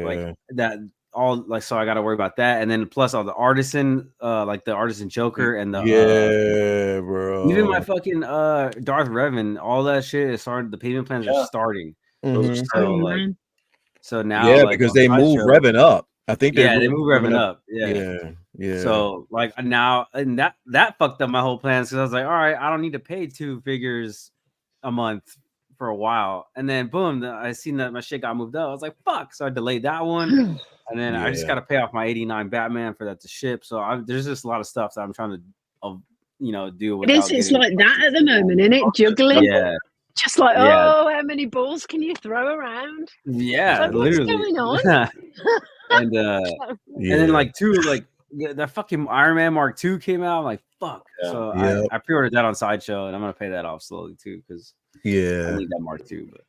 like that all like so I got to worry about that, and then plus all the artisan like the artisan Joker and the bro. even my fucking Darth Revan, all that shit is starting. The payment plans are starting. Mhm. So like so now Yeah, like because on they move Sideshow- Revan up. I think yeah, they move Revan up. Yeah. So like now, and that fucked up my whole plans because I was like, all right, I don't need to pay 2 figures a month for a while, and then boom, I seen that my shit got moved up. I was like, fuck, so I delayed that one, and then I just got to pay off my 89 Batman for that to ship. So there's just a lot of stuff that I'm trying to, deal with. It's like that at the moment, isn't it? Juggling. Yeah. Just like, Yeah. oh, how many balls can you throw around? Yeah, Like, what's literally. going on? And then like that fucking Iron Man Mark II came out. I'm like, fuck. Yeah. So Yep. I pre-ordered that on Sideshow, and I'm gonna pay that off slowly too because I need that Mark II. But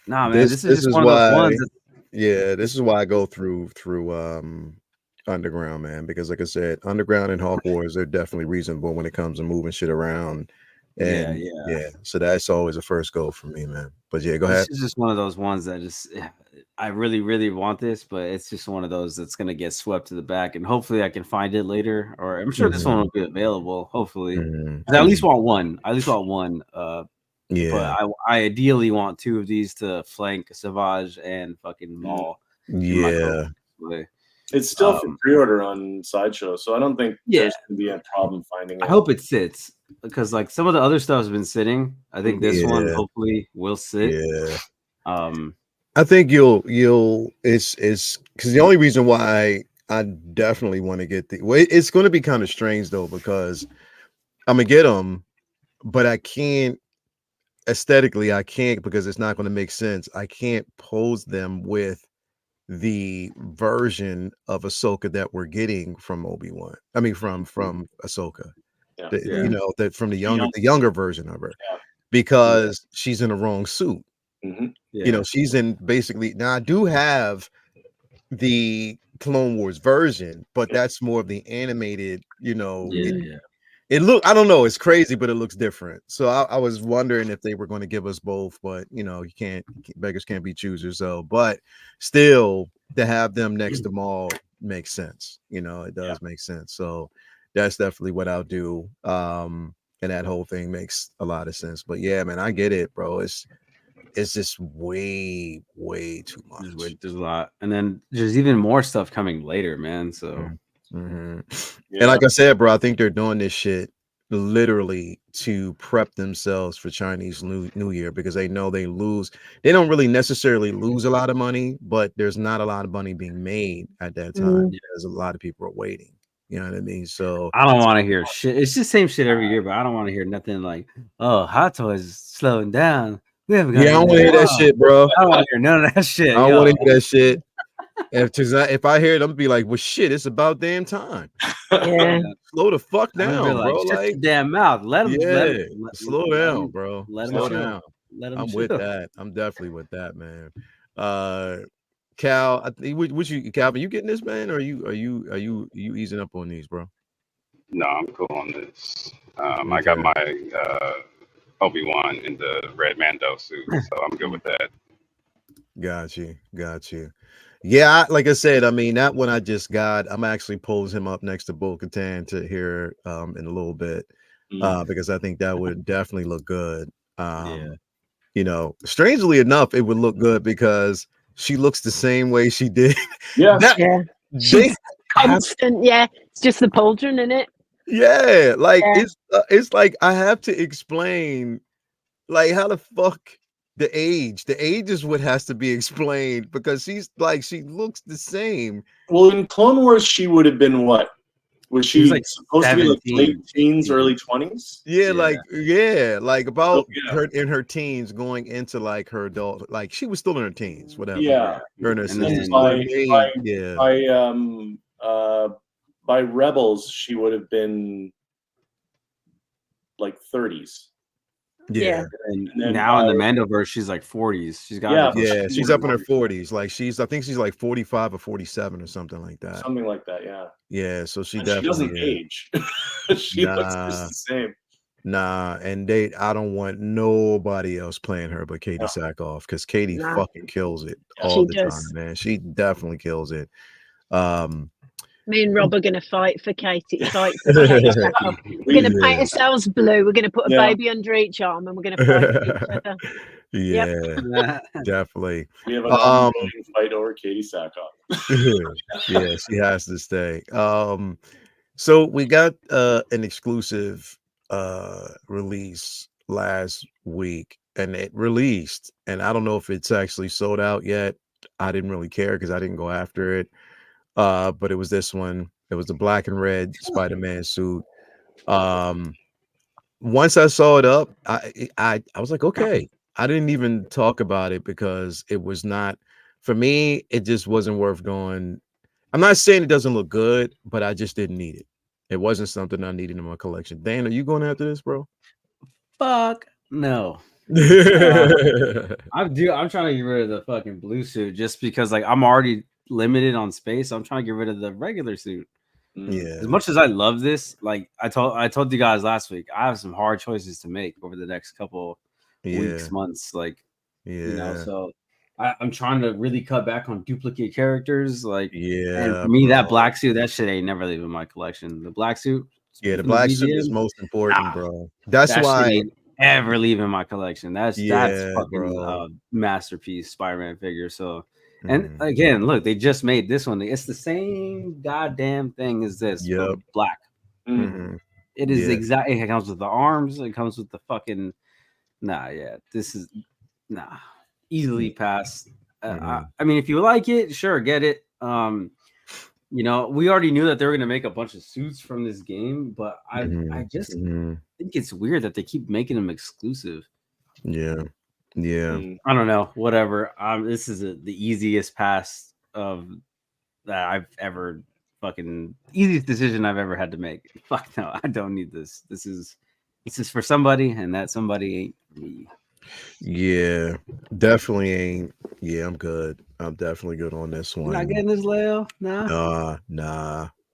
nah, man, this is just one of those ones. This is why I go through Underground, man, because like I said, Underground and Hawk Wars are definitely reasonable when it comes to moving shit around. And so that's always a first goal for me, man. But yeah, go ahead. This is just one of those ones that just I really, really want this, but it's just one of those that's gonna get swept to the back, and hopefully I can find it later, or I'm sure this one will be available. Hopefully, I at least want one. But I ideally want 2 of these to flank Savage and fucking Maul. Yeah. It's still for pre-order on Sideshow, so I don't think there's gonna be a problem finding it. I hope it sits because like some of the other stuff has been sitting. I think this one hopefully will sit. Yeah. I think it's because the only reason why I definitely want to get it's going to be kind of strange though, because I'm gonna get them, but I can't aesthetically, because it's not going to make sense. I can't pose them with the version of Ahsoka that we're getting from Obi-Wan. I mean, from Ahsoka. You know, that from the younger version of her, because she's in the wrong suit. You know, she's in basically. Now I do have the Clone Wars version, but that's more of the animated. You know, it look. I don't know. It's crazy, but it looks different. So I was wondering if they were going to give us both, but you know, beggars can't be choosers. So, but still, to have them next to Maul makes sense. You know, it does make sense. So that's definitely what I'll do. And that whole thing makes a lot of sense. But yeah, man, I get it, bro. It's just way too much. There's a lot, and then there's even more stuff coming later, man. So, and like I said, bro, I think they're doing this shit literally to prep themselves for Chinese New Year, because they know they don't really necessarily lose a lot of money, but there's not a lot of money being made at that time because a lot of people are waiting. You know what I mean? So I don't want to hear shit. It's the same shit every year, but I don't want to hear nothing like, "Oh, Hot Toys is slowing down." I don't want to hear that shit, bro. I don't want to hear none of that shit. I don't want to hear that shit. If I hear it, I'm gonna be like, "Well, shit, it's about damn time." Slow the fuck down, like, bro. Shut like, your damn mouth. Let them. Slow down, bro. Slow down. I'm with that. I'm definitely with that, man. Cal, Calvin, you getting this, man? Or are you easing up on these, bro? No, I'm cool on this. I got my Obi-Wan in the red Mando suit, so I'm good with that. Got you. Yeah, like I said, I mean, that one I just got. I'm actually pulling him up next to Bo-Katan to hear in a little bit, because I think that would definitely look good. You know, strangely enough, it would look good because she looks the same way she did. She's constant. It's just the pauldron, isn't it? Yeah, like it's like I have to explain, like, how the fuck the age is what has to be explained, because she looks the same. Well, in Clone Wars, she would have been what? Was she like supposed 17, to be like late teens, early 20s? Like about her in her teens, going into like her adult, like she was still in her teens, whatever. Her in her by Rebels, she would have been like 30s. And now in the Mandoverse, she's like 40s. She's got she's up in her 40s. Like I think she's like 45 or 47 or something like that. So she definitely doesn't age. She looks just the same. Nah, and I don't want nobody else playing her but Katie Yeah. Sackhoff because Katie Nah. fucking kills it Yeah, all she the does. time, man. She definitely kills it. Me and Rob are going to fight for Katie. Fight for Katie Sackhoff. We're going to paint Yeah. ourselves blue. We're going to put a Yeah. baby under each arm, and we're going to fight for each other. Yeah, definitely. We have an ongoing fight over Katie Sackhoff. Yeah, she has to stay. So we got an exclusive release last week, and it released, and I don't know if it's actually sold out yet. I didn't really care because I didn't go after it. But it was this one. It was the black and red Spider-Man suit. Once I saw it up, I was like, okay. I didn't even talk about it because it was not for me. It just wasn't worth going. I'm not saying it doesn't look good, but I just didn't need it. It wasn't something I needed in my collection. Dan, are you going after this, bro? Fuck no. I'm trying to get rid of the fucking blue suit just because like I'm already limited on space. So I'm trying to get rid of the regular suit. Yeah. As much as I love this, like I told you guys last week, I have some hard choices to make over the next couple weeks, months. Like, you know, so I'm trying to really cut back on duplicate characters. Like, and for me, that black suit, that shit ain't never leaving my collection. The black suit, the black suit is most important, bro. That's that why shit ain't ever leaving my collection. That's fucking bro. Masterpiece Spider-Man figure. So. And again, look, they just made this one. It's the same goddamn thing as this, but black. It is exactly. It comes with the arms. It comes with the fucking. This is easily passed. I mean, if you like it, sure, get it. You know, we already knew that they were going to make a bunch of suits from this game, but I just think it's weird that they keep making them exclusive. Yeah. I don't know. Whatever. This is the easiest pass of that I've ever easiest decision I've ever had to make. Fuck no, I don't need this. This is for somebody, and that somebody ain't me. Yeah, definitely ain't. Yeah, I'm good. I'm definitely good on this one. You're not getting this, Leo? Nah.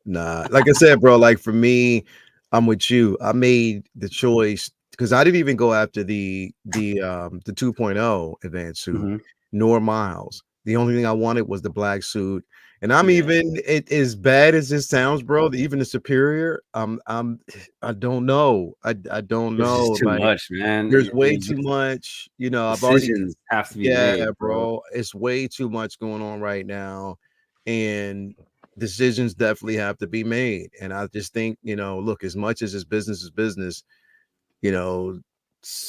Like I said, bro, like for me, I'm with you. I made the choice because I didn't even go after the 2.0 advanced suit, nor Miles. The only thing I wanted was the black suit. And I'm even as bad as this sounds, bro. Even the superior, I don't know. I don't know. There's too much, man. There's way too much. You know, decisions have to be made, bro. It's way too much going on right now, and decisions definitely have to be made. And I just think, you know, look, as much as business is business, you know,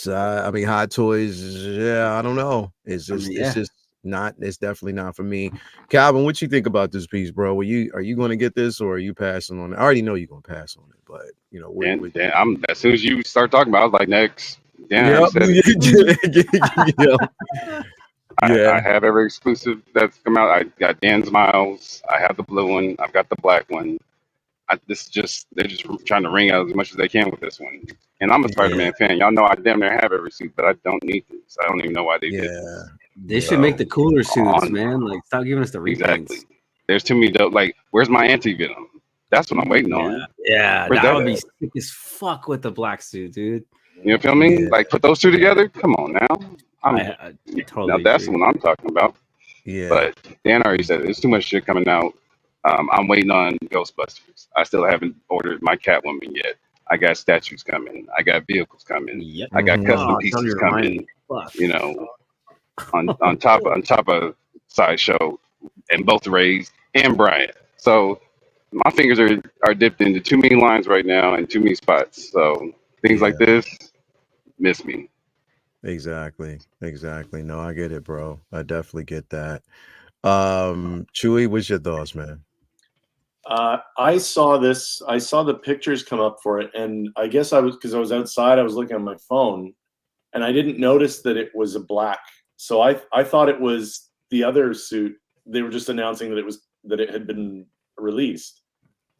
I mean, Hot Toys, I don't know. It's just, it's just not. It's definitely not for me. Calvin, what you think about this piece, bro? Are you going to get this, or are you passing on it? I already know you're going to pass on it, but you know, I'm as soon as you start talking about, it, I was like, next. I have every exclusive that's come out. I got Dan's Miles. I have the blue one. I've got the black one. They're just trying to wring out as much as they can with this one. And I'm a Spider-Man fan. Y'all know I damn near have every suit, but I don't need this. I don't even know why they did this. They should make the cooler suits, man. Like, stop giving us the repaints. Exactly. There's too many dope. Like, where's my anti-venom? That's what I'm waiting on. Yeah, that would be sick as fuck with the black suit, dude. You feel me? Like, put those two together. Come on now. I totally now that's what I'm talking about. Yeah. But Dan already said there's too much shit coming out. I'm waiting on Ghostbusters. I still haven't ordered my Catwoman yet. I got statues coming. I got vehicles coming. Yep. I got custom pieces coming. You know, on top of Sideshow and both Rays and Bryant. So my fingers are dipped into too many lines right now and too many spots. So things like this miss me. Exactly. No, I get it, bro. I definitely get that. Chewy, what's your thoughts, man? I saw this. I saw the pictures come up for it, and I guess because I was outside. I was looking at my phone, and I didn't notice that it was a black. So I thought it was the other suit. They were just announcing that it had been released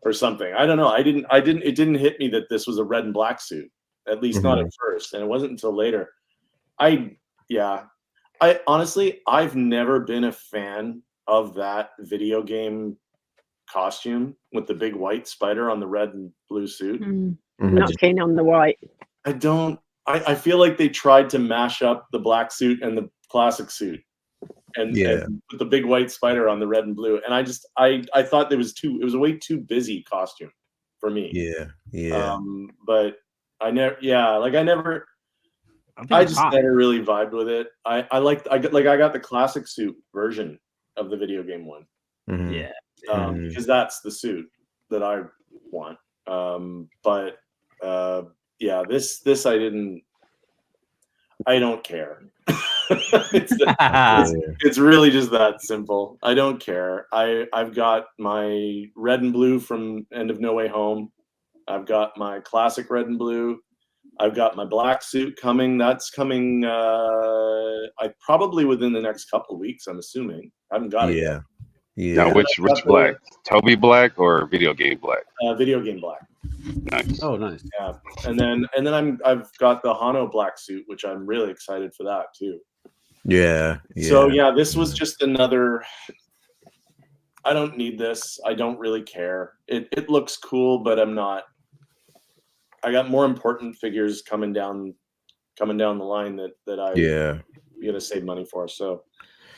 or something. I don't know. It didn't hit me that this was a red and black suit. At least not at first, and it wasn't until later. I honestly, I've never been a fan of that video game costume with the big white spider on the red and blue suit. Not keen on the white. I feel like they tried to mash up the black suit and the classic suit and put the big white spider on the red and blue. And I thought it was a way too busy costume for me. Yeah. But I never never really vibed with it. I got the classic suit version of the video game one. Mm-hmm. Because that's the suit that I want. I don't care. It's really just that simple. I don't care. I've got my red and blue from End of No Way Home. I've got my classic red and blue. I've got my black suit coming. That's coming I probably within the next couple of weeks, I'm assuming. I haven't got it yet. Now, which black? Toby black or video game black? Video game black. Nice. Oh, nice. Yeah, and then I've got the Hano black suit, which I'm really excited for that too. Yeah. So this was just another. I don't need this. I don't really care. It looks cool, but I'm not. I got more important figures coming down the line that I'm gonna save money for. So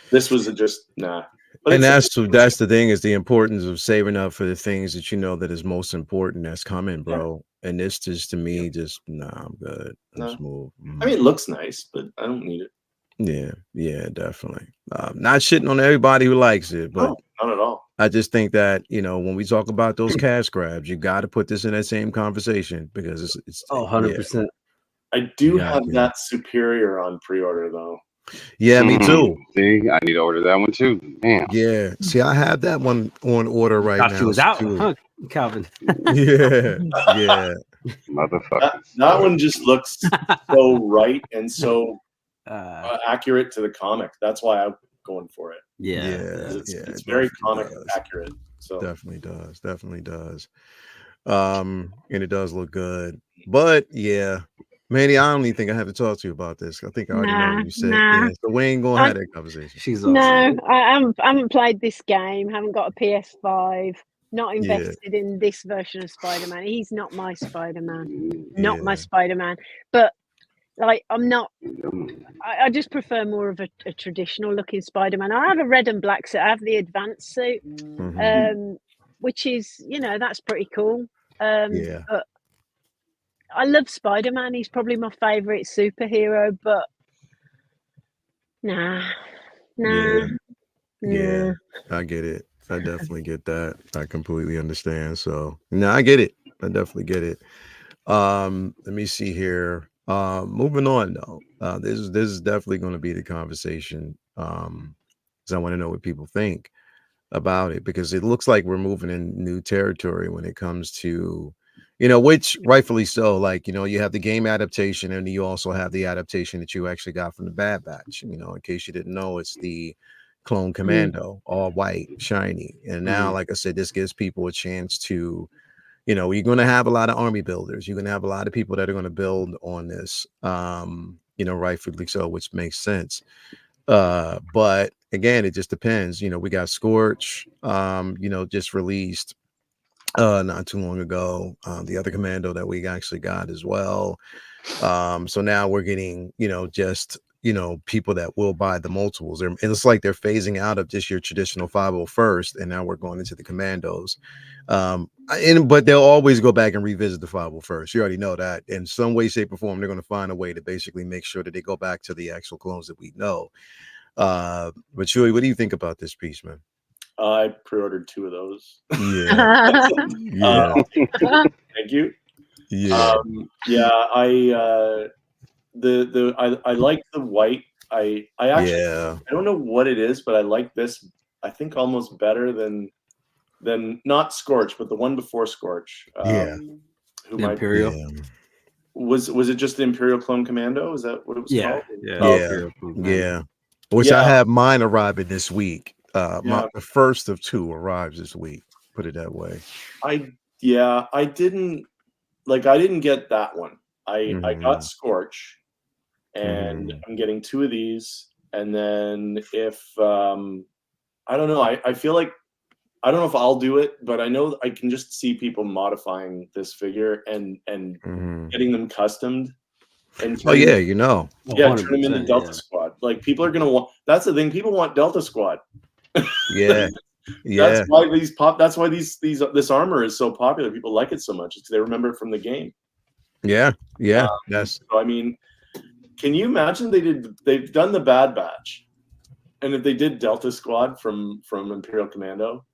this was just nah. But and that's the thing, is the importance of saving up for the things that you know that is most important that's coming, bro. And this just, to me, just I'm good. Let's move. I mean, it looks nice, but I don't need it. Yeah, definitely. Not shitting on everybody who likes it, but no, not at all. I just think that, when we talk about those cash grabs, you got to put this in that same conversation, because it's 100%. I do have that Superior on pre-order though. Yeah, me too. See, I need to order that one too. Damn. Yeah. See, I have that one on order right now. She was out, huh, Calvin? Yeah. Motherfucker. That one just looks so right and so accurate to the comic. That's why I'm going for it. It's very comic accurate. So definitely does. And it does look good. But Manny, I don't even think I have to talk to you about this. I think I already know what you said. Yeah, so we ain't gonna have that conversation. She's awesome. No, I haven't played this game. Haven't got a PS5. Not invested in this version of Spider-Man. He's not my Spider-Man. Not my Spider-Man. But like, I'm not. I just prefer more of a traditional looking Spider-Man. I have a red and black suit. I have the advanced suit, which is, that's pretty cool. But I love Spider-Man. He's probably my favorite superhero, but nah. Yeah, I get it. I definitely get that. I completely understand. So, I get it. I definitely get it. Let me see here. Moving on though. This is definitely going to be the conversation. Because I want to know what people think about it, because it looks like we're moving in new territory when it comes to, which rightfully so. Like, you have the game adaptation, and you also have the adaptation that you actually got from the Bad Batch. In case you didn't know, it's the clone Commando, all white, shiny. And now, like I said, this gives people a chance to, you're going to have a lot of army builders. You're going to have a lot of people that are going to build on this, rightfully so, which makes sense. But again, it just depends. We got Scorch, just released not too long ago. The other Commando that we actually got as well. So now we're getting, just people that will buy the multiples. And it's like they're phasing out of just your traditional 501st, and now we're going into the Commandos. But they'll always go back and revisit the 501st. You already know that. In some way, shape, or form, they're going to find a way to basically make sure that they go back to the actual clones that we know. But Chewy, what do you think about this piece, man? I pre-ordered 2 of those. Yeah. Thank you. Yeah. I like the white. I actually I don't know what it is, but I like this. I think almost better than not Scorch, but the one before Scorch. The Imperial. Was it just the Imperial Clone Commando? Is that what it was called? Yeah. Which I have mine arriving this week. The first of 2 arrives this week. Put it that way. I didn't get that one. I got Scorch, and I'm getting 2 of these. And then if I don't know, I feel like, I don't know if I'll do it, but I know I can just see people modifying this figure and getting them customed and Oh yeah, you know. turn them into 100%, Delta yeah. Squad. Like people are gonna want. That's the thing. People want Delta Squad. Yeah, yeah, That's why That's why this armor is so popular. People like it so much. It's they remember it from the game. yeah, yeah. That's So I mean, can you imagine they've done the Bad Batch, and if they did Delta Squad from Imperial Commando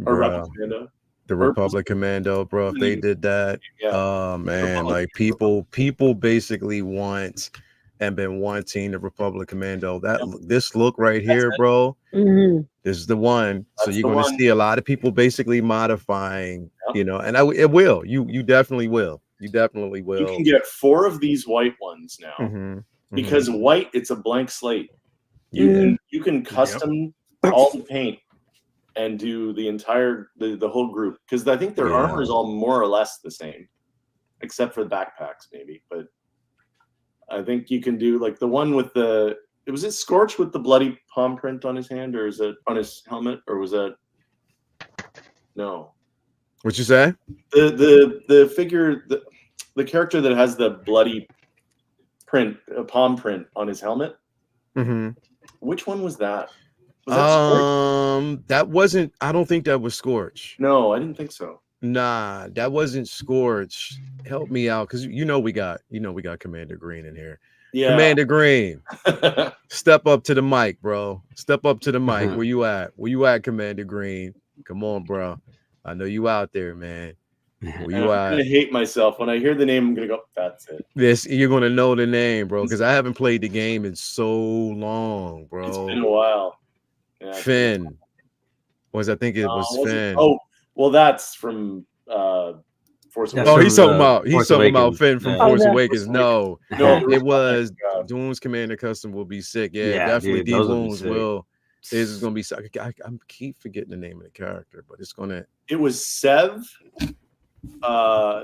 or Rebel bro. Commando, The Republic Commando, bro. If they did that, yeah, oh man, like people basically want and been wanting the Republic Commando. This look right here, bro. Mhm. This is the one. So That's you're the going to one. see a lot of people basically modifying, Yep. you know, and it will. You definitely will. You definitely will. You can get 4 of these white ones now Mhm, because white, it's a blank slate. yeah, You can custom all the paint and do the entire the whole group because I think their Yeah. armor is all more or less the same, except for the backpacks maybe. But I think you can do like the one with the. Was it Scorch with the bloody palm print on his hand, or is it on his helmet, or was that? No, What you say? the figure the character that has the bloody print, palm print on his helmet. Mm-hmm. Which one was that? Was that Scorch? That wasn't. I don't think that was Scorch. No, I didn't think so. Nah, that wasn't Scorch. Help me out, because we got Commander Green in here. Yeah, Commander Green, step up to the mic, bro. Step up to the mic. Where you at? Where you at, Commander Green? Come on, bro. I know you out there, man. Where you I'm gonna at? hate myself when I hear the name. I'm gonna go. That's it. This you're gonna know the name, bro, because I haven't played the game in so long, bro. It's been a while. Yeah, Finn. I think it was Finn. Oh, well, that's from Force That's Awakens. from He's talking about Finn from Yeah. Force Oh, Awakens. No, No, it was yeah. Doom's Commander Custom will be sick. Yeah, Yeah, definitely. dude, D those will be Wounds sick. will. This is gonna be. I keep forgetting the name of the character, but it's gonna. It was Sev,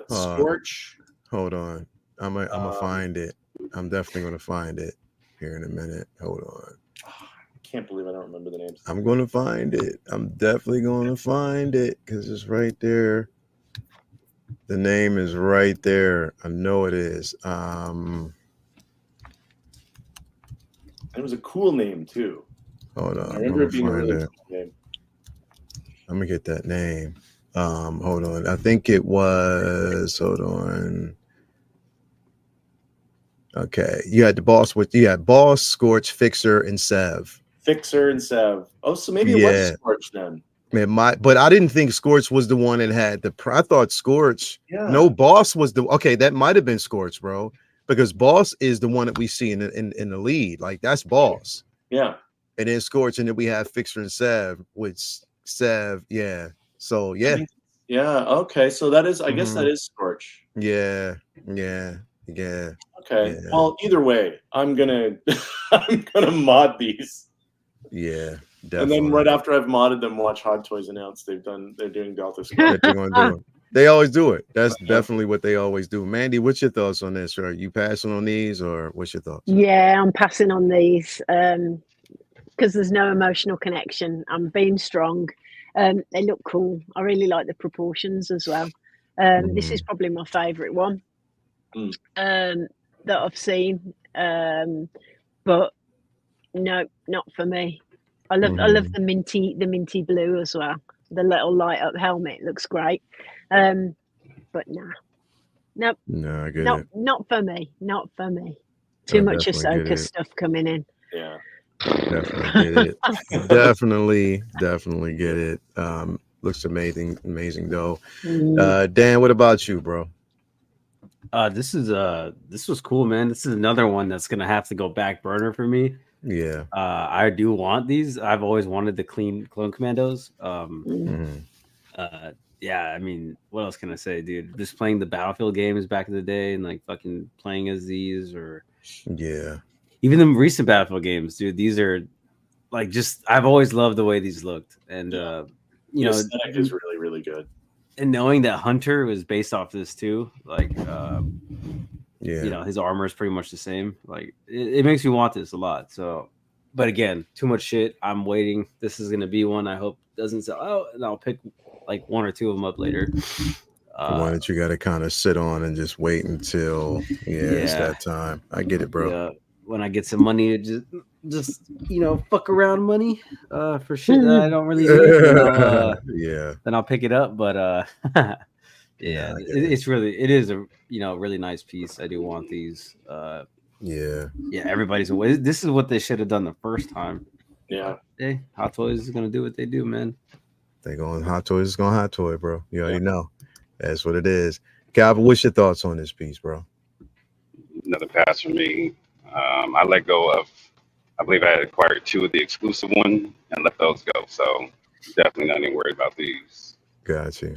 Scorch. Hold on, I'm gonna find it. I'm definitely gonna find it here in a minute. Hold on. I can't believe I don't remember the names. I'm gonna find it. I'm definitely gonna find it because it's right there. The name is right there. I know it is. It was a cool name too. Hold on. I remember it being a really cool name. I'm gonna get that name. Hold on. I think it was. Hold on. Okay, you had Boss, Scorch, Fixer, and Sev. Fixer and Sev. Oh, so maybe it was Scorch then. Man, but I didn't think Scorch was the one that had the. I thought Scorch. Yeah. No, Boss was the. Okay, that might have been Scorch, bro, because Boss is the one that we see in the lead. Like that's Boss. Yeah. And then Scorch, and then we have Fixer and Sev, which Sev, yeah. So yeah. Yeah. Okay. So that is. I guess that is Scorch. Yeah. Yeah. Yeah. Okay. Yeah. Well, either way, I'm gonna mod these. Yeah. Definitely. And then right after I've modded them, watch Hot Toys announce they're doing Delta Squad. They're gonna do it. They always do it. That's definitely what they always do. Mandy, what's your thoughts on this? Are you passing on these, or what's your thoughts? Yeah, I'm passing on these because there's no emotional connection. I'm being strong. They look cool. I really like the proportions as well. This is probably my favourite one that I've seen. But no, not for me. I love the minty blue as well. The little light up helmet looks great. But nah. No, I get not it. not for me. Not for me. Too much definitely get Ahsoka it. stuff coming in. Yeah. Definitely get it. definitely get it. Looks amazing though. Dan, what about you, bro? This was cool, man. This is another one that's gonna have to go back burner for me. Yeah. I do want these. I've always wanted the clone commandos. Yeah, I mean, what else can I say, dude? Just playing the Battlefield games back in the day and like fucking playing as these, or even the recent Battlefield games, dude. These are like I've always loved the way these looked, and you know, aesthetic is really, really good. And knowing that Hunter was based off this too, like you know, his armor is pretty much the same. Like it makes me want this a lot. So, but again, too much shit. I'm waiting. This is gonna be one I hope doesn't sell out, and I'll pick like one or two of them up later. The one that you got to kind of sit on and just wait until it's that time. I get it, bro. Yeah. When I get some money, just fuck around money for shit that I don't really need. Then I'll pick it up. But it is a really nice piece. I do want these. Everybody's away. This is what they should have done the first time. Yeah. Hey, Hot Toys is gonna do what they do, man. They going Hot Toys is going Hot Toy, bro. You already know. That's what it is. Calvin, what's your thoughts on this piece, bro? Another pass for me. I let go of, I believe I had acquired 2 of the exclusive one and let those go. So definitely not even worried about these. Got you.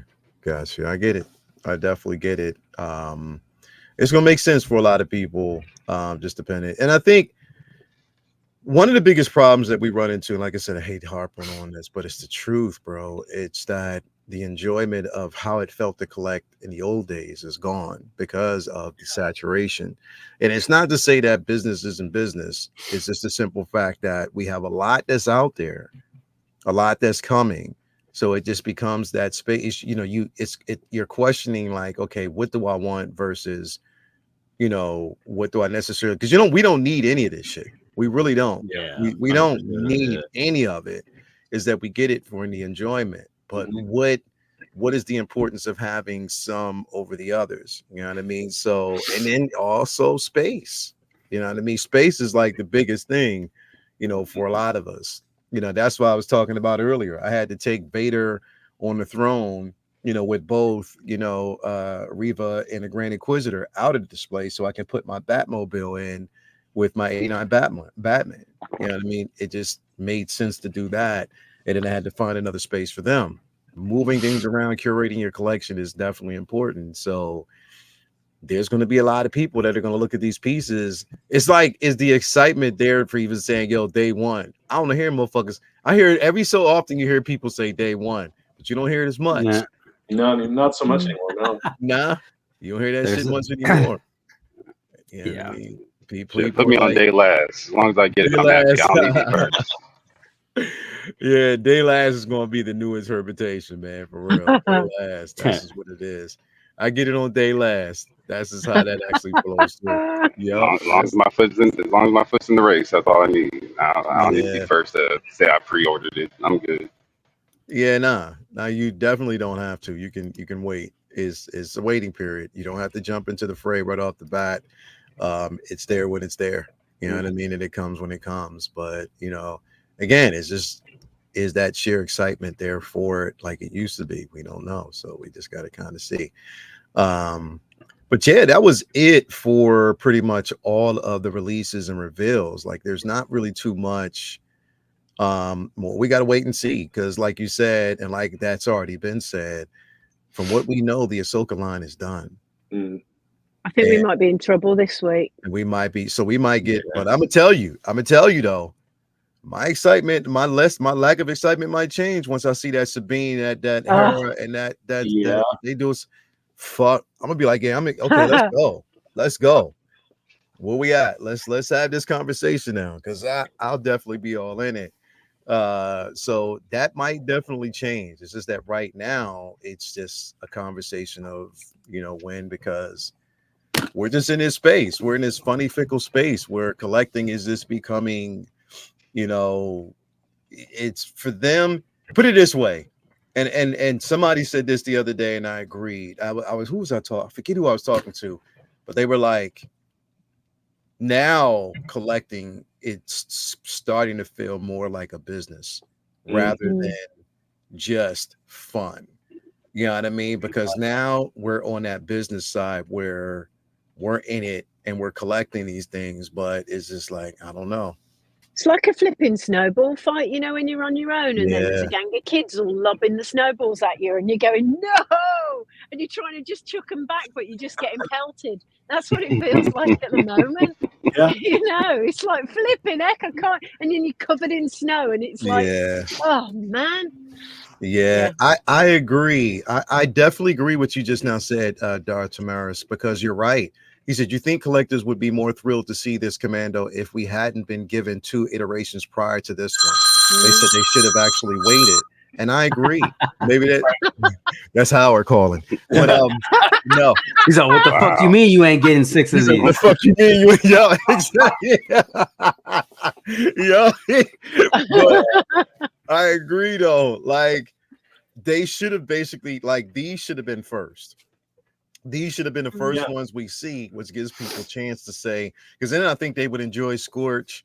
I get it. I definitely get it. It's gonna make sense for a lot of people, just depending. And I think one of the biggest problems that we run into, and like I said, I hate harping on this, but it's the truth, bro. It's that the enjoyment of how it felt to collect in the old days is gone because of the saturation. And it's not to say that business isn't business. It's just a simple fact that we have a lot that's out there, a lot that's coming. So it just becomes that space, you're questioning like, okay, what do I want versus, what do I necessarily, because we don't need any of this shit. We really don't. Yeah, we don't need any of it. Is that we get it for the enjoyment. But what is the importance of having some over the others? You know what I mean? So, and then also space. You know what I mean? Space is like the biggest thing, for a lot of us. That's why I was talking about earlier. I had to take Vader on the throne, with both, Reva and the Grand Inquisitor out of the display so I can put my Batmobile in with my 89 Batman. You know what I mean? It just made sense to do that. And then I had to find another space for them. Moving things around, curating your collection is definitely important. So there's going to be a lot of people that are going to look at these pieces. It's like, is the excitement there for even saying, yo, day one? I don't hear motherfuckers. I hear it every so often. You hear people say day one, but you don't hear it as much. Nah. No, not so much anymore. No. Nah, you don't hear that shit much anymore. You know what I mean? People Put me on day last. As long as I get it, I'm happy. I'll leave it first. Yeah, day last is going to be the new interpretation, man. For real, day last. That's just what it is. I get it on day last. That's just how that actually flows through. Yeah. As long as my foot's in the race, that's all I need. I don't need to be first to say I pre-ordered it. I'm good. Yeah, nah. You definitely don't have to. You can wait. It's a waiting period. You don't have to jump into the fray right off the bat. It's there when it's there. You know what I mean? And it comes when it comes. But again, it's just, is that sheer excitement there for it like it used to be? We don't know. So we just got to kind of see. But yeah, that was it for pretty much all of the releases and reveals. Like there's not really too much more. We got to wait and see, because like you said, and like that's already been said, from what we know, the Ahsoka line is done. I think we might be in trouble this week. We might be. So we might get, but I'm gonna tell you though, my excitement, my lack of excitement might change once I see that Sabine, that Hera, and that they do us. Fuck, I'm gonna be like, yeah, okay, let's go. Where we at? Let's have this conversation now, because I'll definitely be all in it. So that might definitely change. It's just that right now it's just a conversation of when, because we're just in this space. We're in this funny, fickle space where collecting is just becoming, it's for them. Put it this way, and somebody said this the other day, and I agreed. I forget who I was talking to, but they were like, now collecting, it's starting to feel more like a business rather than just fun. You know what I mean? Because now we're on that business side where we're in it and we're collecting these things, but it's just like, I don't know. It's like a flipping snowball fight, when you're on your own and then there's a gang of kids all lobbing the snowballs at you and you're going, no! And you're trying to just chuck them back, but you're just getting pelted. That's what it feels like at the moment. Yeah. It's like flipping heck, I can't. And then you're covered in snow and it's like, oh, man. Yeah. I agree. I definitely agree what you just now said, Dar Tamaris, because you're right. He said, you think collectors would be more thrilled to see this Commando if we hadn't been given 2 iterations prior to this one? They said they should have actually waited. And I agree. Maybe that That's Howard calling. But no. He's like, what the fuck you mean you ain't getting 6 of He's like, these? what the fuck you mean? You, yo, exactly. Yo, but I agree though. Like they should have basically like these should have been first. These should have been the first ones we see, which gives people a chance to say, because then I think they would enjoy Scorch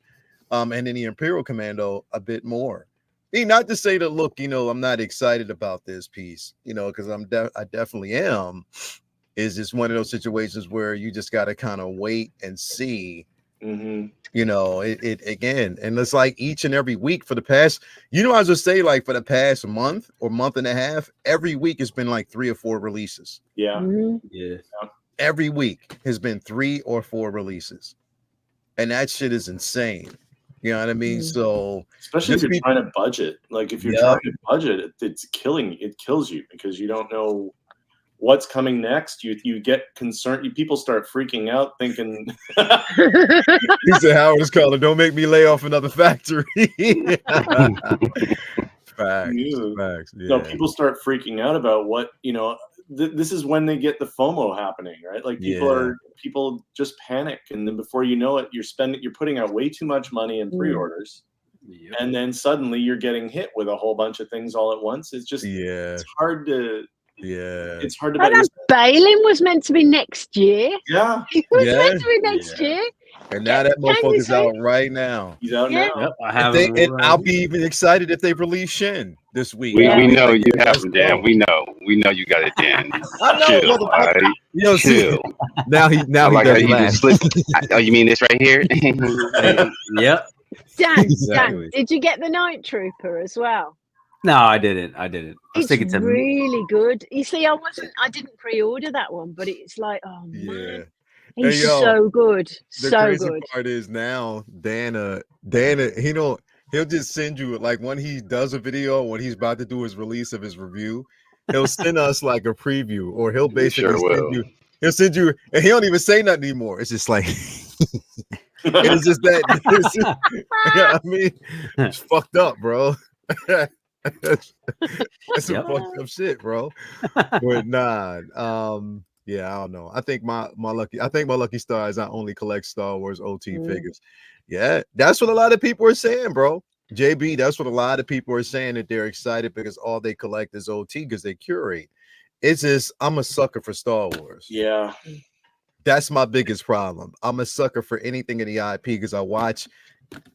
and then the Imperial Commando a bit more. Not to say that, look, I'm not excited about this piece, because I definitely am. Is just one of those situations where you just got to kind of wait and see, it again. And it's like each and every week for the past, I was just say like for the past month or month and a half, every week has been like 3 or 4 releases. Yeah. Yeah. Every week has been 3 or 4 releases. And that shit is insane. You know what I mean? So especially if you're trying to budget, like if you're trying to budget, it kills you because you don't know what's coming next. You get concerned. People start freaking out, thinking. He said, "Howard is calling. Don't make me lay off another factory." Facts. Yeah. No, people start freaking out about what this is when they get the FOMO happening, right? Like people just panic, and then before you know it, you're putting out way too much money in pre-orders, and then suddenly you're getting hit with a whole bunch of things all at once. It's just it's hard to. Yeah, it's hard to. Bailing was meant to be next year. Yeah, it was meant to be next year. And now that motherfucker's out right now. He's out now. Yep, I have it. I'll be even excited if they release Shin this week. We know you have him, Dan. We know you got it, Dan. I know, chill, right? Chill. Now he like how you just slip. Oh, you mean this right here? Yep. Dan, did you get the Night Trooper as well? No, I didn't. It's really good. You see, I didn't pre-order that one, but it's like, oh man, he's so good, so crazy good. Part is now Dana, he'll just send you like when he does a video when he's about to do his release of his review, he'll send us like a preview, or he'll basically he'll send you, and he don't even say nothing anymore. It's just like. It's just that. I mean, it's fucked up, bro. That's some fucked up shit, bro. But nah, yeah, I don't know. I think my lucky star is I only collect Star Wars OT figures. Yeah, that's what a lot of people are saying, bro. JB, that's what a lot of people are saying, that they're excited because all they collect is OT because they curate. It's just I'm a sucker for Star Wars. Yeah. That's my biggest problem. I'm a sucker for anything in the IP because I watch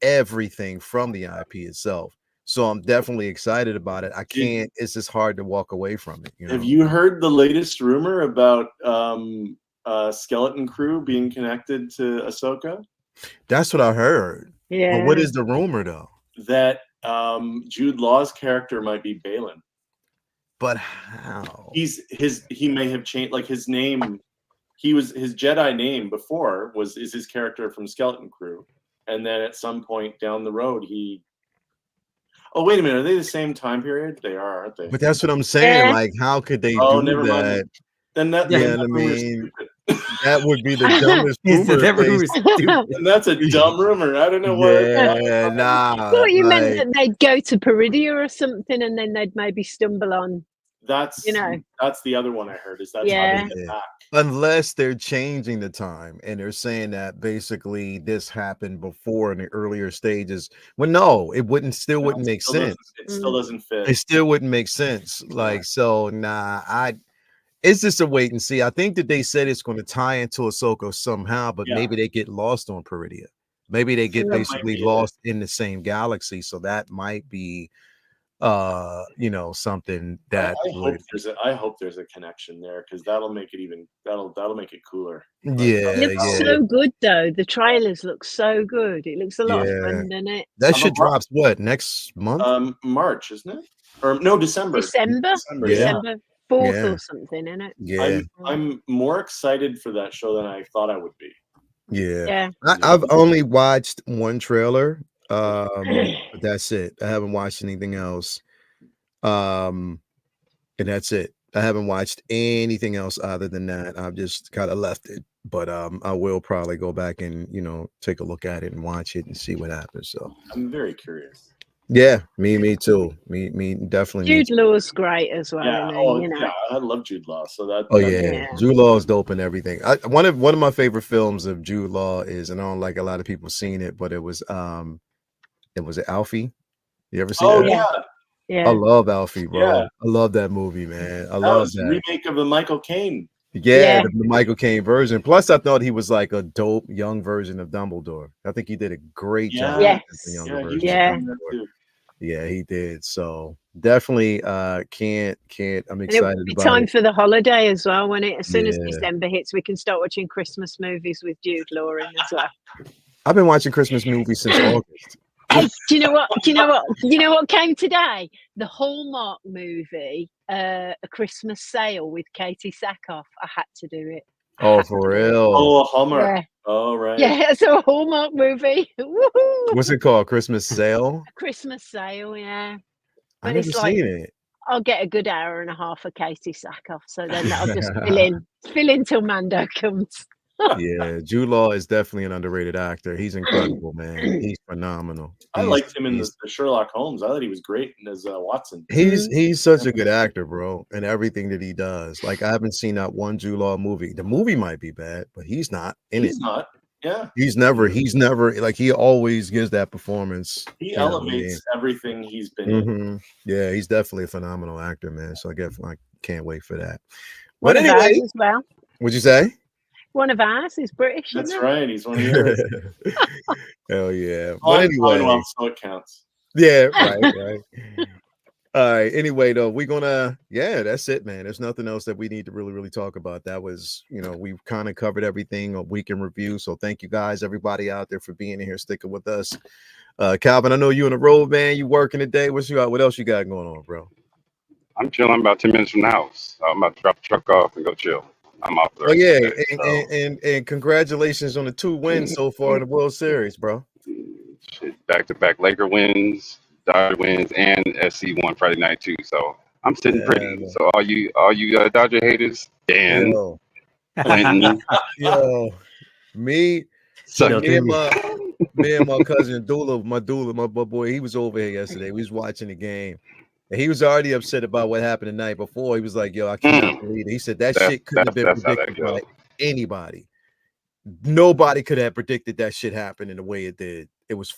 everything from the IP itself. So I'm definitely excited about it. I can't. It's just hard to walk away from it. Have you heard the latest rumor about Skeleton Crew being connected to Ahsoka? That's what I heard. Yeah. But what is the rumor though? That Jude Law's character might be Balin. But how? He may have changed, like his name. His Jedi name before is his character from Skeleton Crew, and then at some point down the road he. Oh, wait a minute. Are they the same time period? They are, aren't they? But that's what I'm saying. Like, how could they do never that? Mind. Then that, I mean, that would be the dumbest rumor. And that's a dumb rumor. I don't know what. Yeah, nah. I thought you meant that they'd go to Peridia or something, and then they'd maybe stumble on. That's that's the other one I heard. Is that's how they get back. Unless they're changing the time and they're saying that basically this happened before in the earlier stages. Well, no, it wouldn't make sense. It still doesn't fit. It still wouldn't make sense. Like, so it's just a wait and see. I think that they said it's going to tie into Ahsoka somehow, but maybe they get lost on Peridia. Maybe they get basically lost in the same galaxy. So that might be something that I hope there's a connection there, because that'll make it cooler. It looks so good though. The trailers look so good. It looks a lot of fun, doesn't it? That shit drops next month? March, isn't it? Or no, December. December 4th or something, isn't it? Yeah. I'm more excited for that show than I thought I would be. Yeah. I've only watched one trailer. But that's it. I haven't watched anything else. And that's it. I haven't watched anything else other than that. I've just kind of left it. But I will probably go back and take a look at it and watch it and see what happens. So I'm very curious. Yeah, me too. Me definitely me Jude too. Law's great as well. Yeah. Isn't Oh, he? You know. yeah. I love Jude Law. So Oh that yeah, Yeah. Jude Law is dope and everything. One of my favorite films of Jude Law is, and I don't like a lot of people seen it, but it was Alfie. You ever see Oh that? yeah, I Yeah. love Alfie, bro. yeah. I love that movie, man. I That love was a that. remake of the Michael Caine. Yeah, Yeah. the Michael Caine version. Plus, I thought he was like a dope young version of Dumbledore. I think he did a great job Yeah. as the Yes. younger Yeah, he version was of Yeah. on that Dumbledore. too. Yeah, he did. So definitely can't I'm And it will excited be about time it. for the holiday as well. When as soon as Yeah. December hits, we can start watching Christmas movies with Jude Law in as well. I've been watching Christmas movies since August. Hey, do you know what? Do you know what? You know what came today? The Hallmark movie, A Christmas Sale with Katie Sackhoff. I had to do it. I Oh, had for to do it. real. Oh, a Hallmark. Yeah. Oh, right. Yeah, it's a Hallmark movie. Woohoo! What's it called? Christmas Sale? A Christmas Sale, yeah. I But never it's like seen it. I'll get a good hour and a half of Katie Sackhoff, so then that'll just fill in till Mando comes. Yeah, Jude Law is definitely an underrated actor. He's incredible, man. He's phenomenal. I He's liked him in the Sherlock Holmes. I thought he was great as Watson. he's such a good actor, bro, and everything that he does. Like I haven't seen that one Jude Law movie. The movie might be bad, but he's not in He's it. not. Yeah. He's never like he always gives that performance. He You know what I mean? elevates everything he's been in. Mhm. Yeah, he's definitely a phenomenal actor, man. So I can't wait for that. One But of ours anyway, as well. what'd you say? One of ours is British. That's isn't it? right. He's one of yours. Hell yeah. Oh, But I'm anyway, Commonwealth, so it counts. yeah, right. All right. Anyway, though, we're gonna that's it, man. There's nothing else that we need to really talk about. That was, we've kind of covered everything, a week in review. So thank you guys, everybody out there, for being here, sticking with us. Calvin, I know you on the road, man. You working today. What else you got going on, bro? I'm chilling. I'm about 10 minutes from the house. I'm about to drop the truck off and go chill. I'm off the Oh rest yeah, of the day, and congratulations on the 2 wins so far in the World Series, bro. shit, back-to-back Laker wins, Dodger wins, and SC won Friday night too. So I'm sitting Yeah, pretty. man. So all you Dodger haters, Dan, Yo, Clinton, yo, me, so suck me it. and my cousin my boy, he was over here yesterday. We was watching the game. And he was already upset about what happened the night before. He was like, yo, I cannot believe it. He said that shit couldn't have been That's how that predicted by goes. anybody. Nobody could have predicted that shit happened in the way it did. It was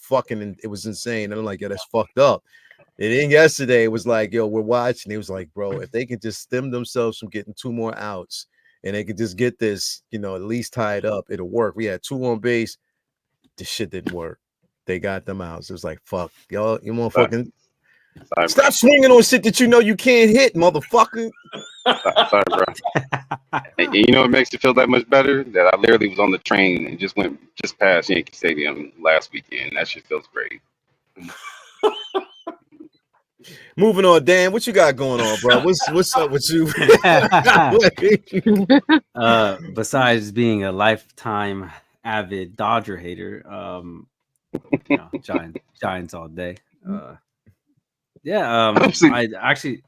insane. And I'm like, yo, that's fucked up. And then yesterday it was like, yo, we're watching. He was like, bro, if they can just stem themselves from getting 2 more outs and they could just get this, at least tied up, it'll work. We had 2 on base. This shit didn't work. They got them outs. It was like, fuck, y'all, you motherfucking Sorry, stop swinging on shit that you can't hit, motherfucker. Sorry, bro. And you know what makes it feel that much better? That I literally was on the train and just went past Yankee Stadium last weekend. That shit feels great. Moving on, Dan, what you got going on, bro? What's up with you? Besides being a lifetime avid Dodger hater, Giants all day. I actually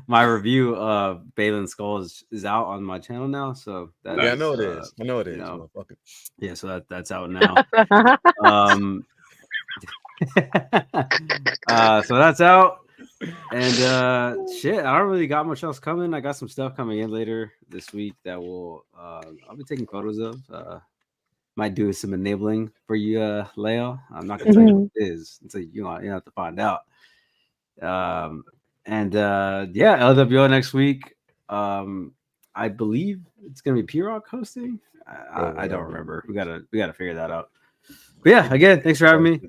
my review of Balin Skull is out on my channel now, so that I know it is. Motherfucker. Yeah, so that's out now. So that's out, and shit, I don't really got much else coming. I got some stuff coming in later this week that will I'll be taking photos of. Might do some enabling for you, Leo. I'm not gonna tell you what it is until you have to find out. LWO next week. I believe it's gonna be P-Rock hosting. I don't remember. We gotta figure that out. But yeah, again, thanks for having me.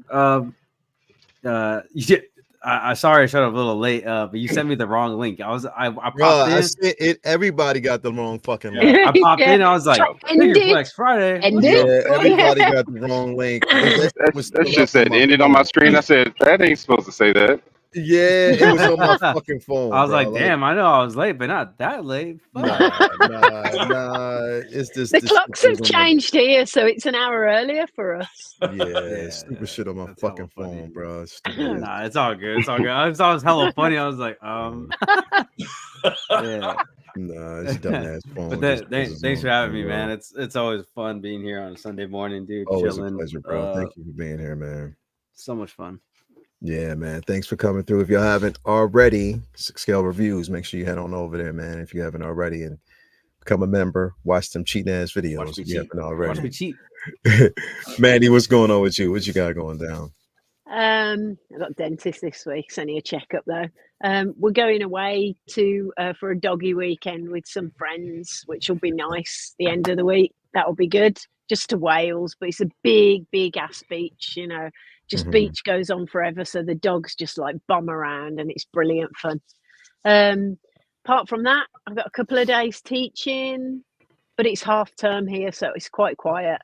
Sorry I showed up a little late, but you sent me the wrong link. I popped in. I said it. Everybody got the wrong fucking link. I popped in. I was like, Figure Flex Friday. Everybody got the wrong link. That shit said ended on my screen. I said that ain't supposed to say that. Yeah, it was on my fucking phone. I was like, damn, I know I was late, but not that late. Nah. It's just the clocks have changed here, so it's an hour earlier for us. Yeah, stupid shit on my fucking phone, bro. Nah, it's all good. It's all good. I thought it was hella funny. I was like, yeah. Nah, it's dumbass phone. But thanks for having me, man. It's always fun being here on a Sunday morning, dude. Always chilling. a pleasure, bro. Thank you for being here, man. So much fun. Yeah, man. Thanks for coming through. If y'all haven't already, Six Scale Reviews, make sure you head on over there, man. If you haven't already, and become a member, watch them cheating ass videos. Watch me If you cheat. haven't Watch me already. cheat. Mandy, what's going on with you? What you got going down? I got dentist this week. It's only a checkup though. We're going away to for a doggy weekend with some friends, which will be nice. The end of the week, that'll be good. Just to Wales, but it's a big ass beach. You know, just Mhm. beach goes on forever. So the dogs just like bomb around, and it's brilliant fun. Apart from that, I've got a couple of days teaching, but it's half term here, so it's quite quiet.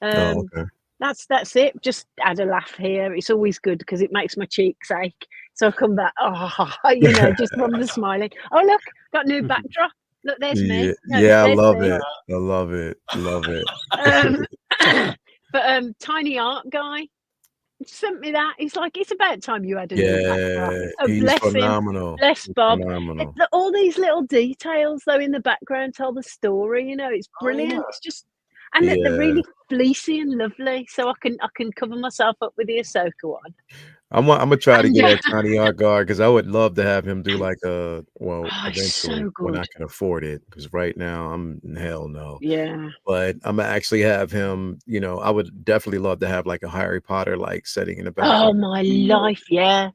Oh, okay. That's it. Just add a laugh here. It's always good because it makes my cheeks ache. So I come back, you know, just from the smiling. Oh look, got new backdrop. Look, there's me. No, Yeah, I there's love me. it. I love it. Love it. But tiny art guy sent me that. He's like, it's about time you had a new backdrop. Yeah, Oh, he's bless him. phenomenal. Bless He's Bob. phenomenal. All these little details though in the background tell the story. You know, it's brilliant. yeah. It's just, and they're Yeah. really fleecy and lovely. So I can cover myself up with the Ahsoka one. I'm gonna try to And, get a tiny art guard because I would love to have him do like Oh, it's eventually so when I good. can afford it. Because right now I'm hell no. Yeah. But I'm gonna actually have him. You know, I would definitely love to have like a Harry Potter like setting in the Oh background. my life, yeah.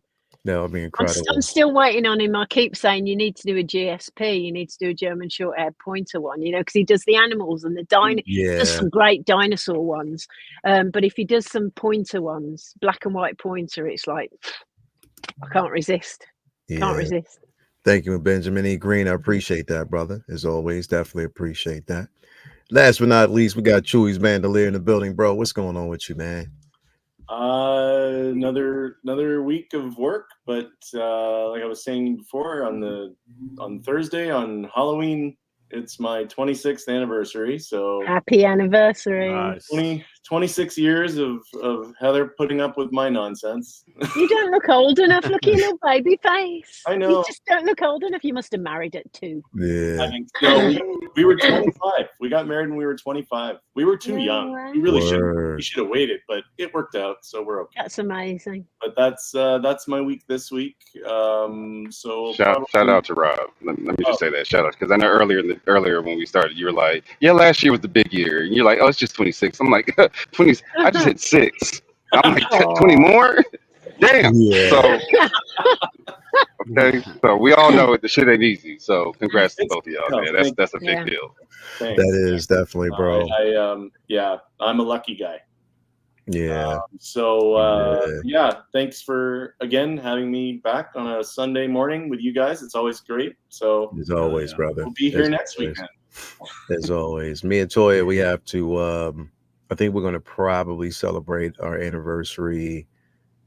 That would be I'm incredible. still waiting on him. I keep saying you need to do a GSP. You need to do a German short-haired pointer one. You know, because he does the animals and the does Yeah, some great dinosaur ones. But if he does some pointer ones, black and white pointer, it's like I can't resist. Can't yeah. resist. Thank you, Benjamin E. Green. I appreciate that, brother. As always, definitely appreciate that. Last but not least, we got Chewy's Bandolier in the building, bro. What's going on with you, man? Another week of work, but like I was saying before, on Thursday on Halloween, it's my 26th anniversary. So Happy anniversary. Nice. 26 years of Heather putting up with my nonsense. You don't look old enough. Look at your little baby face. I You know. just don't look old enough. You must have married at 2. Yeah. I think so. We were 25. We got married when we were 25. We were too No young. way. We really Word. should have waited, but it worked out, so we're okay. That's amazing. But that's my week this week. So Shout out to Rob. Let me just say that. Shout out, because I know earlier when we started, you were like, "Yeah, last year was the big year," and you're like, "Oh, it's just 26." I'm like, 20. I just hit 6. I'm like, 20 more. Damn. Yeah. So okay. So we all know the shit ain't easy. So congrats to both of y'all, No, man. That's a big Yeah. deal. Thanks. That is definitely, bro. I'm a lucky guy. Yeah. Yeah, thanks for again having me back on a Sunday morning with you guys. It's always great. So As always, brother. we'll be here As next always. weekend. As always. Me and Toya, we have to I think we're gonna probably celebrate our anniversary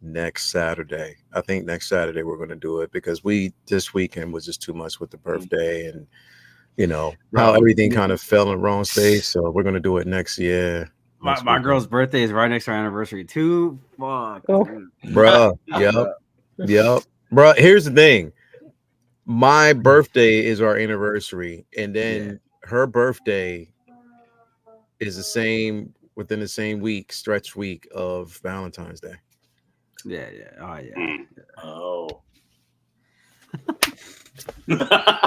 next Saturday. I think next Saturday we're gonna do it because this weekend was just too much with the birthday and you know how Bro, everything kind of fell in the wrong space. So we're gonna do it next year. My weekend. girl's birthday is right next to our anniversary too. Fuck, Oh. dude. Bruh. Yep. Bruh, here's the thing. My birthday is our anniversary, and then her birthday is within the same stretch week of Valentine's Day. Yeah. Oh yeah. Oh.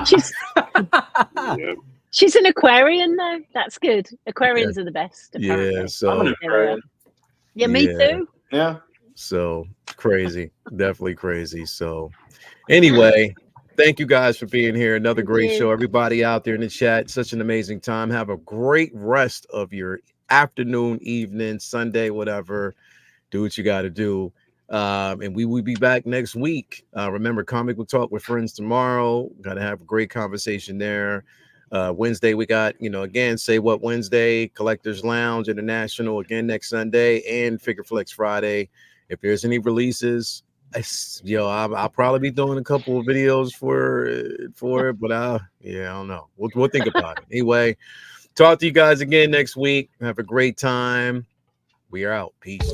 She's Yeah. she's an Aquarian though. That's good. Aquarians are the best. Apparently. Yeah, I'm so an Aquarian. Yeah, me Yeah. too. Yeah. so crazy, definitely crazy. So anyway, thank you guys for being here. Another Thank great you. show. Everybody out there in the chat, such an amazing time. Have a great rest of your afternoon, evening, Sunday, whatever. Do what you got to do. And we will be back next week. Remember, Comic Book Talk with Friends tomorrow. Got to have a great conversation there. Wednesday, we got, again, Say What Wednesday, Collectors Lounge International again next Sunday, and Figure Flex Friday. If there's any releases, I'll probably be doing a couple of videos for it, but I don't know. We'll think about it. Anyway, talk to you guys again next week. Have a great time. We are out. Peace.